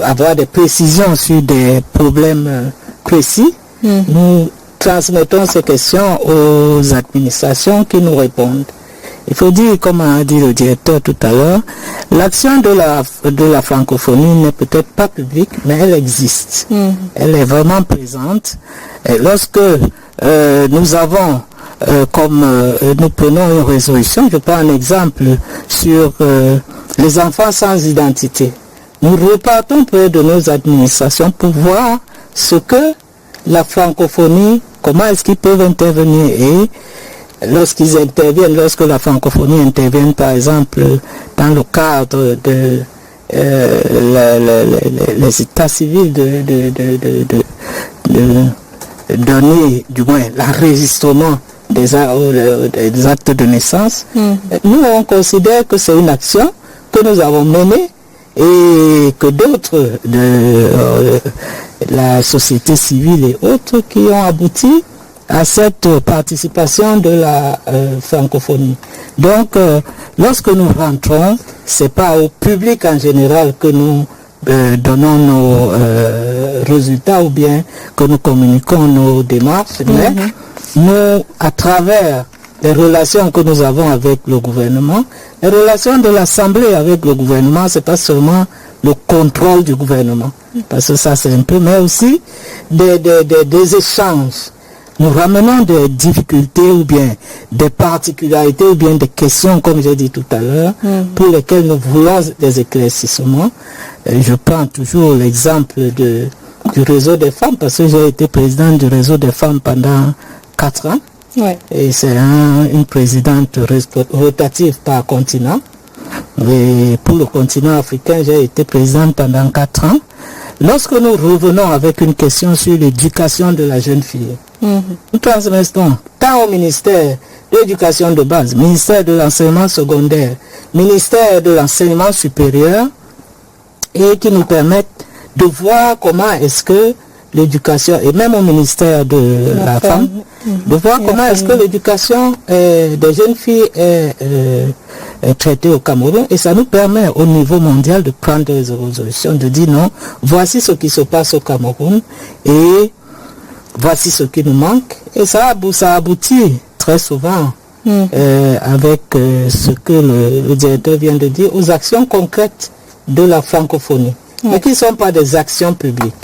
avoir des précisions sur des problèmes précis. Nous transmettons ces questions aux administrations qui nous répondent. Il faut dire, comme a dit le directeur tout à l'heure, l'action de la francophonie n'est peut-être pas publique, mais elle existe. Elle est vraiment présente. Et lorsque nous avons, nous prenons une résolution, je prends un exemple sur les enfants sans identité. Nous repartons près de nos administrations pour voir ce que la francophonie, comment est-ce qu'ils peuvent intervenir. Et lorsqu'ils interviennent, lorsque la francophonie intervient, par exemple, dans le cadre de les états civils de donner, du moins, l'enregistrement des actes de naissance, nous, on considère que c'est une action que nous avons menée et que d'autres de la société civile et autres qui ont abouti à cette participation de la francophonie. Donc, lorsque nous rentrons, c'est pas au public en général que nous donnons nos résultats ou bien que nous communiquons nos démarches, mais nous, à travers les relations que nous avons avec le gouvernement, les relations de l'Assemblée avec le gouvernement, c'est pas seulement le contrôle du gouvernement, parce que ça c'est un peu, mais aussi des échanges. Nous ramenons des difficultés ou bien des particularités ou bien des questions, comme j'ai dit tout à l'heure, pour lesquelles nous voulons des éclaircissements. Je prends toujours l'exemple du réseau des femmes, parce que j'ai été président du réseau des femmes pendant 4 ans. Ouais. Et c'est une présidente rotative par continent. Et pour le continent africain, j'ai été présidente pendant 4 ans. Lorsque nous revenons avec une question sur l'éducation de la jeune fille, nous transmettons tant au ministère de l'éducation de base, ministère de l'enseignement secondaire, ministère de l'enseignement supérieur, et qui nous permettent de voir comment est-ce que l'éducation, et même au ministère de la femme, de voir comment est-ce que l'éducation des jeunes filles est traitées au Cameroun, et ça nous permet au niveau mondial de prendre des résolutions, de dire non, voici ce qui se passe au Cameroun et voici ce qui nous manque, et ça aboutit très souvent avec ce que le directeur vient de dire, aux actions concrètes de la francophonie, mais qui ne sont pas des actions publiques,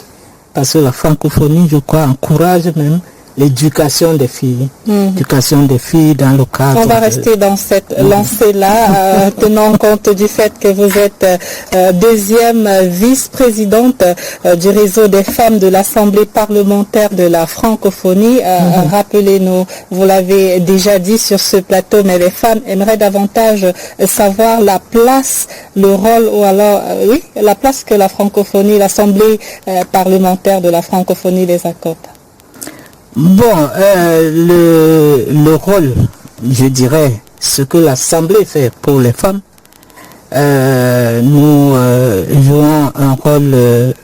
parce que la francophonie, je crois, encourage même l'éducation des filles, l'éducation des filles dans le cadre. On va rester dans cette lancée-là, tenant compte du fait que vous êtes deuxième vice-présidente du réseau des femmes de l'Assemblée parlementaire de la francophonie. Rappelez-nous, vous l'avez déjà dit sur ce plateau, mais les femmes aimeraient davantage savoir la place, le rôle, ou alors, la place que la francophonie, l'Assemblée parlementaire de la francophonie les accorde. Bon, le rôle, je dirais, ce que l'Assemblée fait pour les femmes, nous jouons un rôle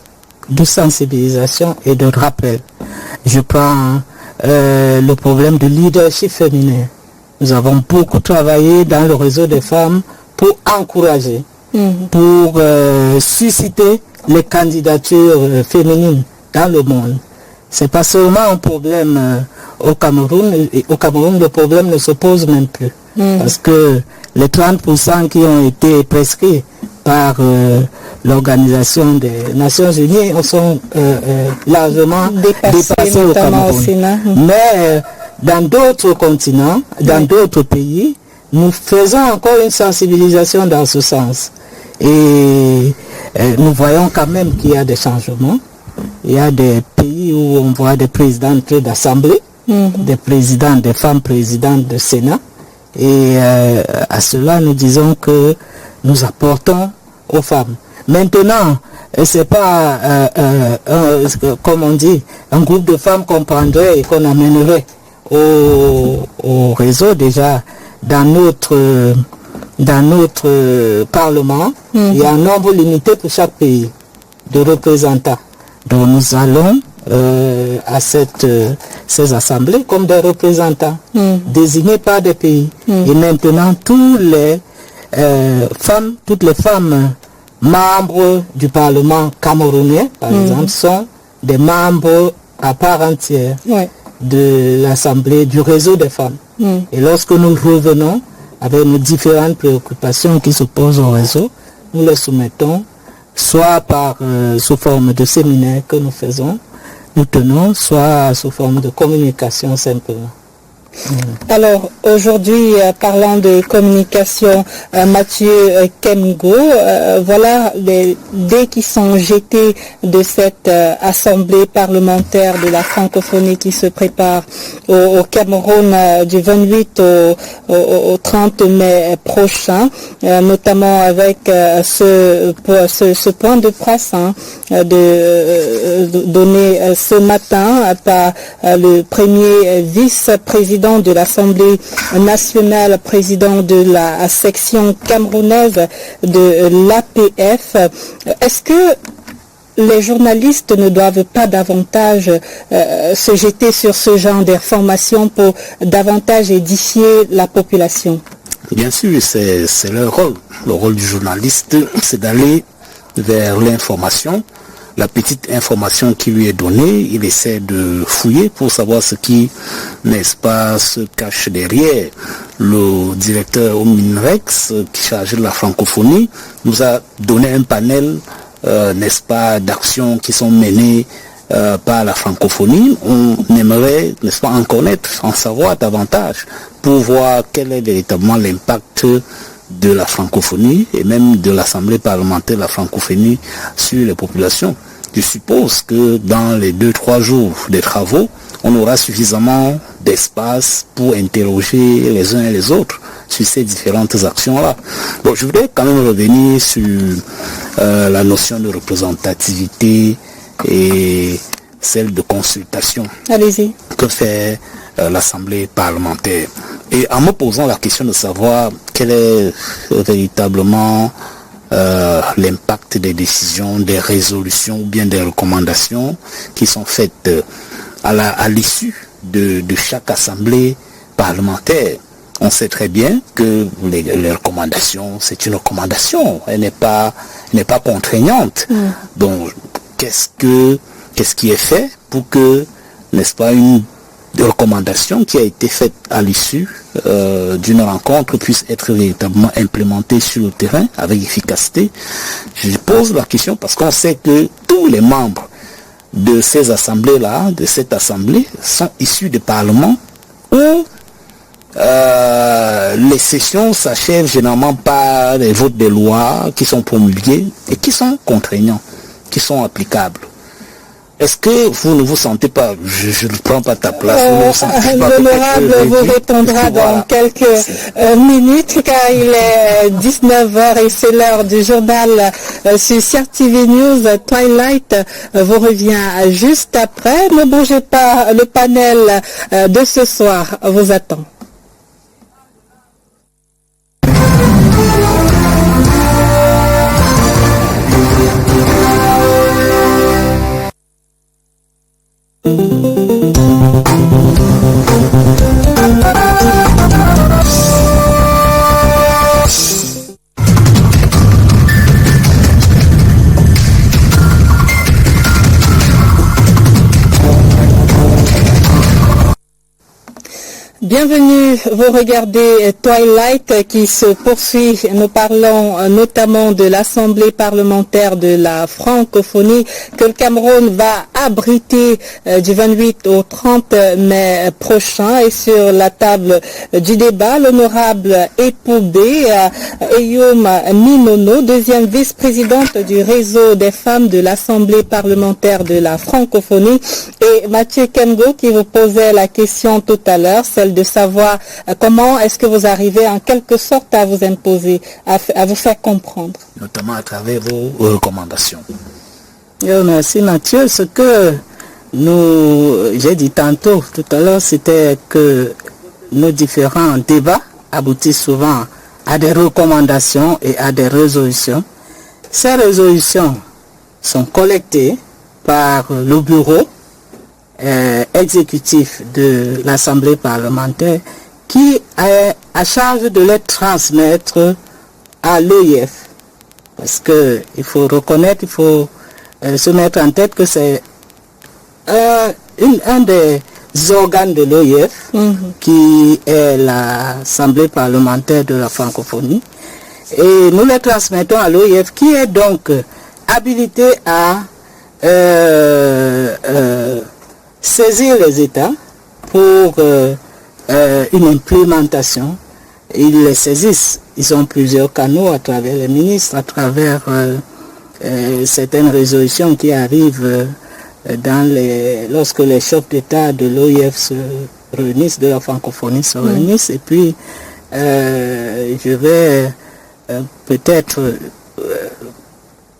de sensibilisation et de rappel. Je prends le problème de leadership féminin. Nous avons beaucoup travaillé dans le réseau des femmes pour encourager, pour susciter les candidatures féminines dans le monde. C'est pas seulement un problème au Cameroun. Et au Cameroun, le problème ne se pose même plus. Parce que les 30% qui ont été prescrits par l'Organisation des Nations Unies sont largement dépassés au Cameroun. Mais dans d'autres continents, dans d'autres pays, nous faisons encore une sensibilisation dans ce sens. Et nous voyons quand même qu'il y a des changements. Il y a des pays où on voit des présidentes d'assemblée, des femmes présidentes de Sénat. Et à cela, nous disons que nous apportons aux femmes. Maintenant, c'est pas, comme on dit, un groupe de femmes qu'on prendrait et qu'on amènerait au réseau. Déjà, dans notre Parlement, il y a un nombre limité pour chaque pays de représentants. Donc nous allons à ces assemblées comme des représentants désignés par des pays. Et maintenant, toutes les femmes membres du Parlement camerounais, par exemple, sont des membres à part entière de l'Assemblée, du réseau des femmes. Et lorsque nous revenons avec nos différentes préoccupations qui se posent au réseau, nous les soumettons soit sous forme de séminaire que nous faisons, nous tenons, soit sous forme de communication simplement. Alors aujourd'hui, parlant de communication, Mathieu Kemgo, voilà les dés qui sont jetés de cette assemblée parlementaire de la francophonie qui se prépare au Cameroun du 28 au 30 mai prochain, notamment avec ce point de presse donné ce matin par le premier vice-président de l'Assemblée nationale, président de la section camerounaise de l'APF. Est-ce que les journalistes ne doivent pas davantage se jeter sur ce genre d'informations pour davantage édifier la population? Bien sûr, c'est leur rôle. Le rôle du journaliste, c'est d'aller vers l'information. La petite information qui lui est donnée, il essaie de fouiller pour savoir ce qui, n'est-ce pas, se cache derrière. Le directeur au MINREX, qui charge de la francophonie, nous a donné un panel, n'est-ce pas, d'actions qui sont menées par la francophonie. On aimerait, n'est-ce pas, en connaître, en savoir davantage pour voir quel est véritablement l'impact de la francophonie et même de l'Assemblée parlementaire de la francophonie sur les populations. Je suppose que dans les 2-3 jours des travaux, on aura suffisamment d'espace pour interroger les uns et les autres sur ces différentes actions-là. Bon, je voudrais quand même revenir sur la notion de représentativité et celle de consultation. Allez-y. Que fait l'Assemblée parlementaire. Et en me posant la question de savoir quel est véritablement l'impact des décisions, des résolutions ou bien des recommandations qui sont faites à l'issue de chaque assemblée parlementaire, On sait très bien que les recommandations, c'est une recommandation, elle n'est pas contraignante. Donc, qu'est-ce qui est fait pour que, n'est-ce pas, une recommandation qui a été faite à l'issue d'une rencontre puisse être véritablement implémentée sur le terrain avec efficacité? Je pose la question parce qu'on sait que tous les membres de ces assemblées-là, de cette assemblée, sont issus du Parlement où les sessions s'achèvent généralement par les votes de lois qui sont promulgués et qui sont contraignants, qui sont applicables. Est-ce que vous ne vous sentez pas, je ne prends pas ta place, l'honorable vous répondra dans quelques minutes car il est 19h et c'est l'heure du journal sur CRTV News. Twilight vous revient juste après. Ne bougez pas, le panel de ce soir vous attend. Bienvenue, vous regardez Twilight qui se poursuit. Nous parlons notamment de l'Assemblée parlementaire de la francophonie que le Cameroun va abriter du 28 au 30 mai prochain. Et sur la table du débat, l'honorable Epoubé Eyoum Minono, deuxième vice-présidente du réseau des femmes de l'Assemblée parlementaire de la francophonie, et Mathieu Kengo qui vous posait la question tout à l'heure, celle de savoir comment est-ce que vous arrivez en quelque sorte à vous imposer, à vous faire comprendre. Notamment à travers vos recommandations. Merci Mathieu. Ce que j'ai dit tantôt, tout à l'heure, c'était que nos différents débats aboutissent souvent à des recommandations et à des résolutions. Ces résolutions sont collectées par le bureau exécutif de l'Assemblée parlementaire qui est à charge de les transmettre à l'OIF. Parce qu'il faut reconnaître, il faut se mettre en tête que c'est un des organes de l'OIF qui est l'Assemblée parlementaire de la francophonie. Et nous les transmettons à l'OIF qui est donc habilité à saisir les États pour une implémentation. Ils les saisissent. Ils ont plusieurs canaux à travers les ministres, à travers certaines résolutions qui arrivent lorsque les chefs d'État de l'OIF se réunissent, de la francophonie se réunissent. Et puis, je vais peut-être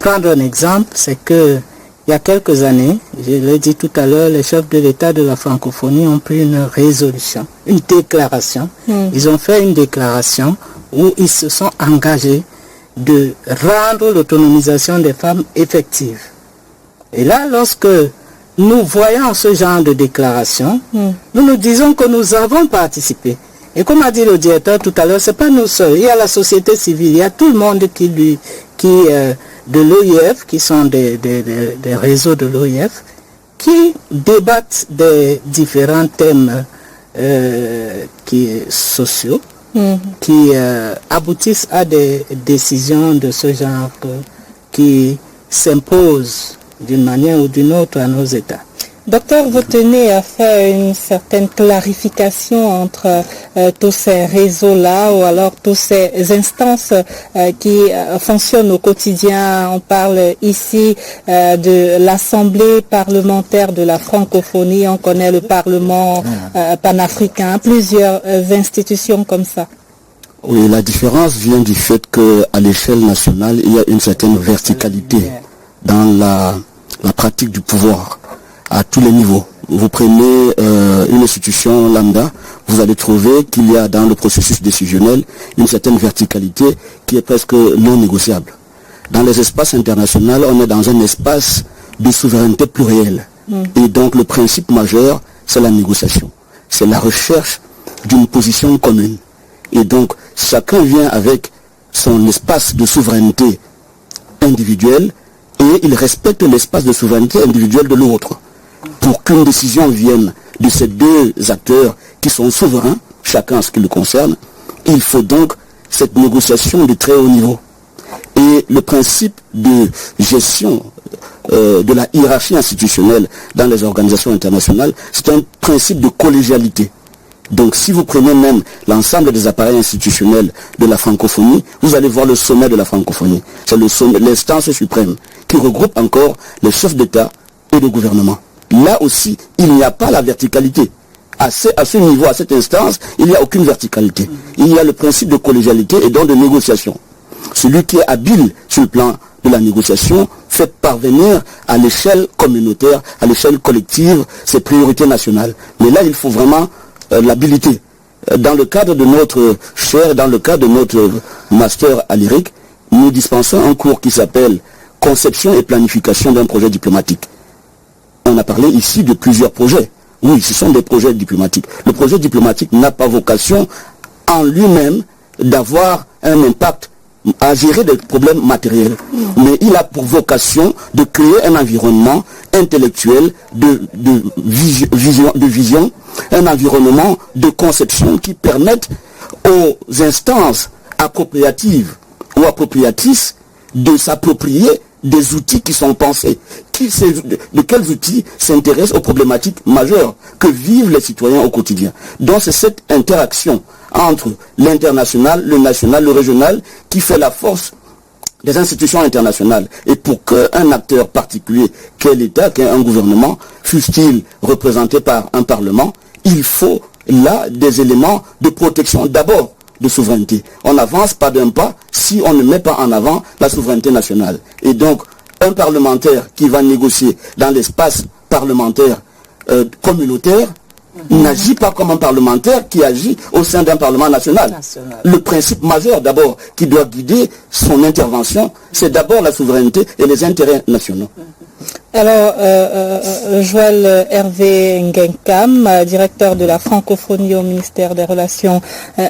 prendre un exemple, c'est que il y a quelques années, je l'ai dit tout à l'heure, les chefs de l'État de la francophonie ont pris une résolution, une déclaration. Ils ont fait une déclaration où ils se sont engagés de rendre l'autonomisation des femmes effective. Et là, lorsque nous voyons ce genre de déclaration, nous nous disons que nous avons participé. Et comme a dit le directeur tout à l'heure, c'est pas nous seuls. Il y a la société civile, il y a tout le monde de l'OIF, qui sont des réseaux de l'OIF, qui débattent des différents thèmes sociaux, qui aboutissent à des décisions de ce genre qui s'imposent d'une manière ou d'une autre à nos États. Docteur, vous tenez à faire une certaine clarification entre tous ces réseaux-là ou alors toutes ces instances qui fonctionnent au quotidien. On parle ici de l'Assemblée parlementaire de la francophonie, on connaît le Parlement panafricain, plusieurs institutions comme ça. Oui, la différence vient du fait qu'à l'échelle nationale, il y a une certaine verticalité dans la pratique du pouvoir à tous les niveaux. Vous prenez une institution lambda, vous allez trouver qu'il y a dans le processus décisionnel une certaine verticalité qui est presque non négociable. Dans les espaces internationaux, on est dans un espace de souveraineté plurielle. Et donc le principe majeur, c'est la négociation. C'est la recherche d'une position commune. Et donc, chacun vient avec son espace de souveraineté individuelle et il respecte l'espace de souveraineté individuelle de l'autre. Pour qu'une décision vienne de ces deux acteurs qui sont souverains, chacun en ce qui le concerne, il faut donc cette négociation de très haut niveau. Et le principe de gestion de la hiérarchie institutionnelle dans les organisations internationales, c'est un principe de collégialité. Donc si vous prenez même l'ensemble des appareils institutionnels de la francophonie, vous allez voir le sommet de la francophonie. C'est l'instance suprême qui regroupe encore les chefs d'État et de gouvernement. Là aussi, il n'y a pas la verticalité. À ce niveau, à cette instance, il n'y a aucune verticalité. Il y a le principe de collégialité et donc de négociation. Celui qui est habile sur le plan de la négociation fait parvenir à l'échelle communautaire, à l'échelle collective, ses priorités nationales. Mais là, il faut vraiment l'habilité. Dans le cadre de notre chaire, dans le cadre de notre master à l'IRIC, nous dispensons un cours qui s'appelle « Conception et planification d'un projet diplomatique ». On a parlé ici de plusieurs projets. Oui, ce sont des projets diplomatiques. Le projet diplomatique n'a pas vocation en lui-même d'avoir un impact à gérer des problèmes matériels. Mais il a pour vocation de créer un environnement intellectuel de vision, un environnement de conception qui permette aux instances appropriatives ou appropriatrices de s'approprier des outils qui sont pensés. De quels outils s'intéressent aux problématiques majeures que vivent les citoyens au quotidien. Donc c'est cette interaction entre l'international, le national, le régional qui fait la force des institutions internationales. Et pour qu'un acteur particulier, qu'est l'État, qu'est un gouvernement, fût-il représenté par un parlement, il faut là des éléments de protection d'abord de souveraineté. On n'avance pas d'un pas si on ne met pas en avant la souveraineté nationale. Et donc, un parlementaire qui va négocier dans l'espace parlementaire communautaire n'agit pas comme un parlementaire qui agit au sein d'un parlement national. Le principe majeur d'abord qui doit guider son intervention, c'est d'abord la souveraineté et les intérêts nationaux. Alors, Joël Hervé Ngenkam, directeur de la francophonie au ministère des Relations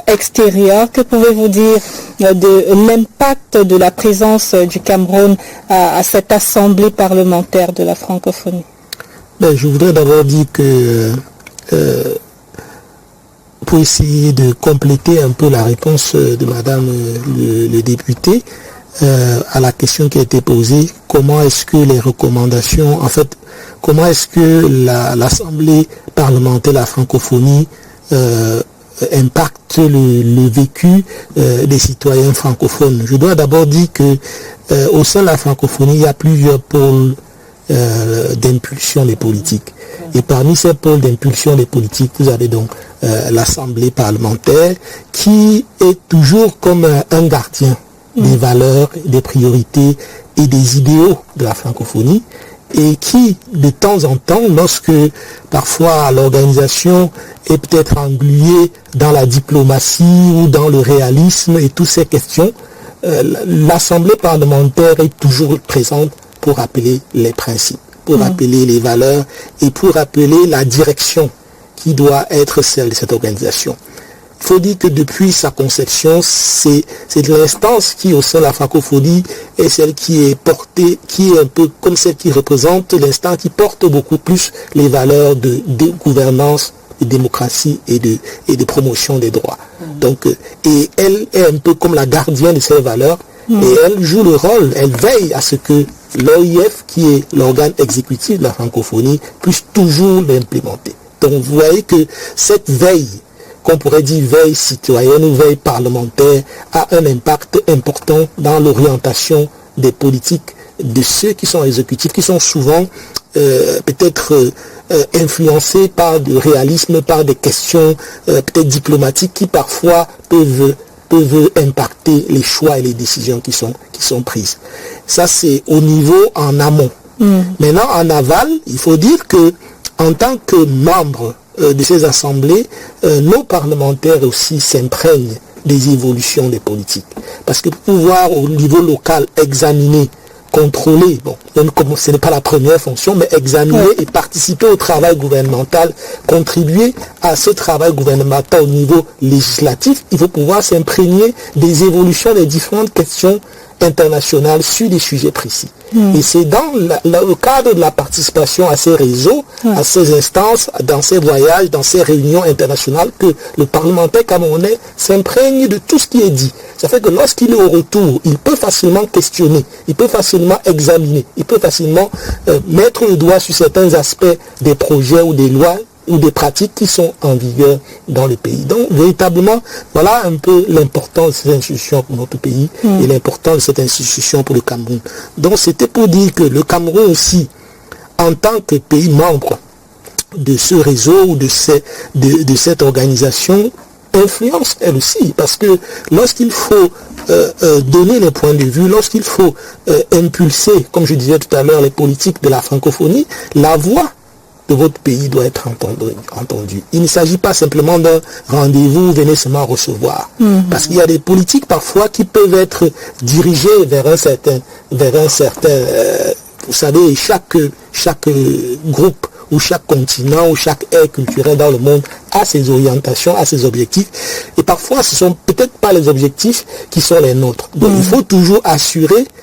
extérieures, que pouvez-vous dire de l'impact de la présence du Cameroun à cette assemblée parlementaire de la francophonie? Je voudrais d'abord dire que pour essayer de compléter un peu la réponse de madame le député, à la question qui a été posée, comment est-ce que les recommandations, en fait, comment est-ce que l'Assemblée parlementaire de la francophonie impacte le vécu des citoyens francophones. Je dois d'abord dire que au sein de la francophonie, il y a plusieurs pôles d'impulsion des politiques. Et parmi ces pôles d'impulsion des politiques, vous avez donc l'Assemblée parlementaire qui est toujours comme un gardien des valeurs, des priorités et des idéaux de la francophonie, et qui, de temps en temps, lorsque parfois l'organisation est peut-être engluée dans la diplomatie ou dans le réalisme et toutes ces questions, l'Assemblée parlementaire est toujours présente pour rappeler les principes, pour rappeler les valeurs et pour rappeler la direction qui doit être celle de cette organisation. Il faut dire que depuis sa conception, c'est l'instance qui, au sein de la francophonie, est celle qui est portée, qui est un peu comme celle qui représente l'instance qui porte beaucoup plus les valeurs de gouvernance, de démocratie et de promotion des droits. Donc, et elle est un peu comme la gardienne de ces valeurs, et elle joue le rôle, elle veille à ce que l'OIF, qui est l'organe exécutif de la francophonie, puisse toujours l'implémenter. Donc vous voyez que cette veille, qu'on pourrait dire veille citoyenne ou veille parlementaire, a un impact important dans l'orientation des politiques de ceux qui sont exécutifs, qui sont souvent peut-être influencés par du réalisme, par des questions peut-être diplomatiques qui parfois peuvent impacter les choix et les décisions qui sont prises. Ça, c'est au niveau en amont. Maintenant, en aval, il faut dire que en tant que membres de ces assemblées, nos parlementaires aussi s'imprègnent des évolutions des politiques. Parce que pour pouvoir au niveau local examiner contrôler, bon, ce n'est pas la première fonction, mais examiner et participer au travail gouvernemental, contribuer à ce travail gouvernemental au niveau législatif. Il faut pouvoir s'imprégner des évolutions des différentes questions internationales sur des sujets précis. Et c'est dans le cadre de la participation à ces réseaux, à ces instances, dans ces voyages, dans ces réunions internationales que le parlementaire camerounais s'imprègne de tout ce qui est dit. Ça fait que lorsqu'il est au retour, il peut facilement questionner, il peut facilement examiner, il peut facilement mettre le doigt sur certains aspects des projets ou des lois ou des pratiques qui sont en vigueur dans le pays. Donc, véritablement, voilà un peu l'importance de cette institution pour notre pays et l'importance de cette institution pour le Cameroun. Donc, c'était pour dire que le Cameroun aussi, en tant que pays membre de ce réseau ou de cette organisation, influence elle aussi, parce que lorsqu'il faut donner les points de vue, lorsqu'il faut impulser, comme je disais tout à l'heure, les politiques de la francophonie, la voix de votre pays doit être entendu. Il ne s'agit pas simplement d'un rendez-vous, venez seulement recevoir. Parce qu'il y a des politiques parfois qui peuvent être dirigées vers un certain vous savez, chaque groupe ou chaque continent ou chaque ère culturelle dans le monde a ses orientations, a ses objectifs. Et parfois, ce sont peut-être pas les objectifs qui sont les nôtres. Donc, il faut toujours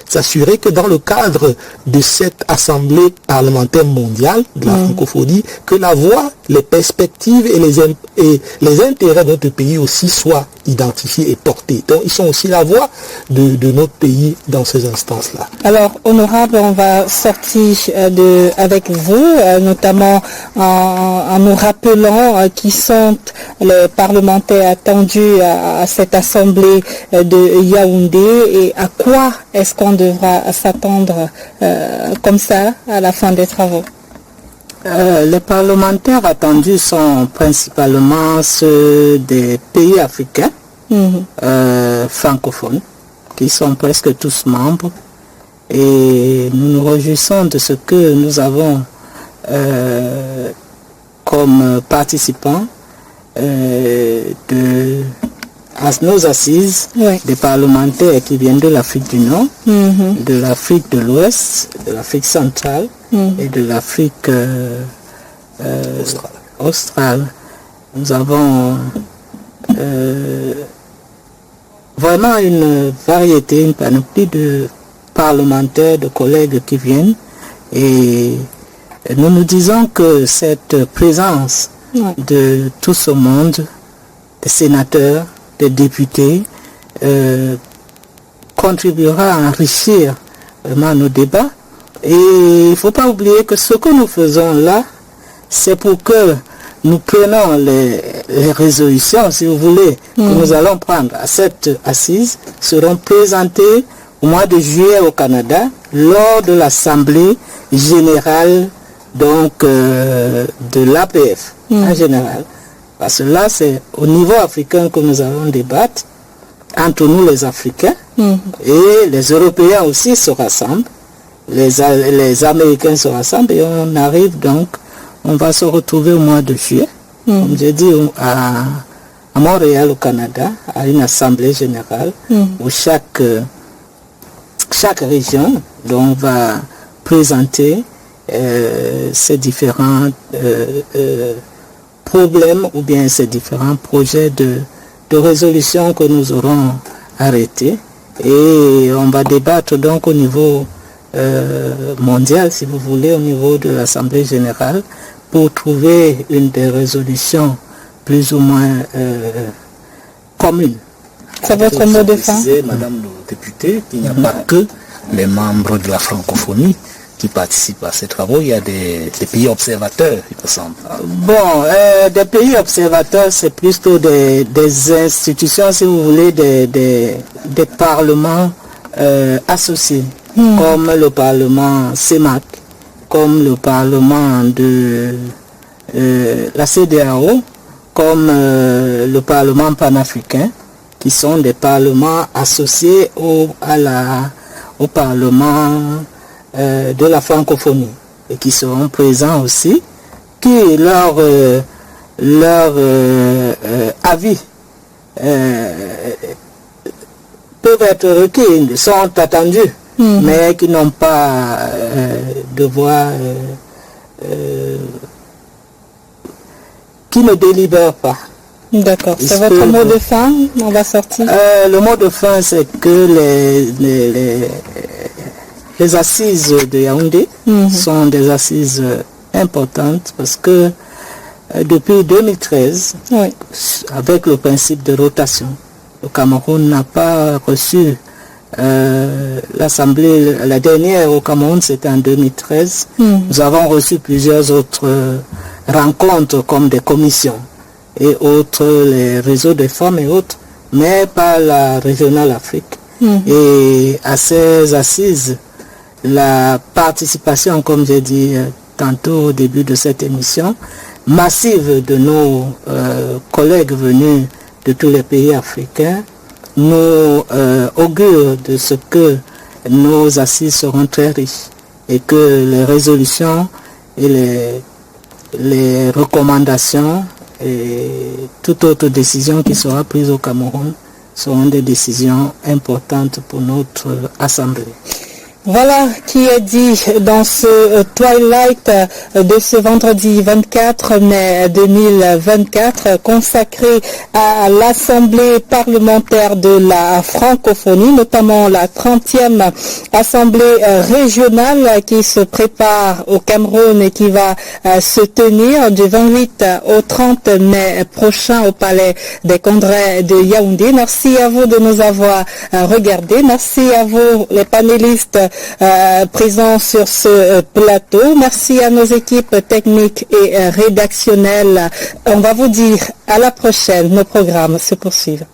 s'assurer que dans le cadre de cette assemblée parlementaire mondiale de la francophonie, que la voix, les perspectives et les intérêts de notre pays aussi soient identifiés et portés. Donc, ils sont aussi la voix de notre pays dans ces instances-là. Alors, honorable, on va sortir avec vous, notamment en nous rappelant qui sont les parlementaires attendus à cette assemblée de Yaoundé et à quoi est-ce qu'on devra s'attendre comme ça à la fin des travaux. Les parlementaires attendus sont principalement ceux des pays africains francophones, qui sont presque tous membres, et nous nous réjouissons de ce que nous avons comme participants à nos assises, des parlementaires qui viennent de l'Afrique du Nord, de l'Afrique de l'Ouest, de l'Afrique centrale et de l'Afrique australe. Nous avons vraiment une variété, une panoplie de parlementaires, de collègues qui viennent, et nous nous disons que cette présence de tout ce monde, des sénateurs, des députés, contribuera à enrichir vraiment nos débats. Et il ne faut pas oublier que ce que nous faisons là, c'est pour que nous prenions les résolutions, si vous voulez, que nous allons prendre à cette assise, seront présentées au mois de juillet au Canada, lors de l'Assemblée générale donc, de l'APF en général. Parce que là, c'est au niveau africain que nous allons débattre, entre nous les Africains, et les Européens aussi se rassemblent, les Américains se rassemblent, et on arrive donc, on va se retrouver au mois de juillet, comme j'ai dit, à Montréal au Canada, à une assemblée générale, où chaque région donc, va présenter ces différents problèmes ou bien ces différents projets de résolution que nous aurons arrêtés, et on va débattre donc au niveau mondial, si vous voulez, au niveau de l'Assemblée générale, pour trouver une des résolutions plus ou moins communes. Ça va être un mot de fin. Madame le député, qu'il n'y a pas que les membres de la francophonie qui participent à ces travaux, il y a des pays observateurs, il me semble. Bon, des pays observateurs, c'est plutôt des institutions, si vous voulez, des parlements associés, comme le parlement CEMAC, comme le parlement de la CEDEAO, comme le parlement panafricain, qui sont des parlements associés au parlement de la francophonie, et qui seront présents aussi, qui leur avis peuvent être requis, sont attendus mais qui n'ont pas de voix, qui ne délibèrent pas. D'accord. C'est votre mot de fin? On va sortir. Le mot de fin, c'est que les assises de Yaoundé sont des assises importantes parce que depuis 2013, avec le principe de rotation, le Cameroun n'a pas reçu l'Assemblée, la dernière au Cameroun c'était en 2013. Nous avons reçu plusieurs autres rencontres comme des commissions et autres, les réseaux de femmes et autres, mais pas la régionale Afrique. Et à ces assises, la participation, comme j'ai dit tantôt au début de cette émission, massive de nos collègues venus de tous les pays africains, nous augure de ce que nos assises seront très riches et que les résolutions et les recommandations et toute autre décision qui sera prise au Cameroun seront des décisions importantes pour notre Assemblée. Voilà qui est dit dans ce Twilight de ce vendredi 24 mai 2024 consacré à l'Assemblée parlementaire de la francophonie, notamment la 30e Assemblée régionale qui se prépare au Cameroun et qui va se tenir du 28 au 30 mai prochain au Palais des Congrès de Yaoundé. Merci à vous de nous avoir regardés. Merci à vous les panélistes présents sur ce plateau. Merci à nos équipes techniques et rédactionnelles. On va vous dire à la prochaine. Nos programmes se poursuivent.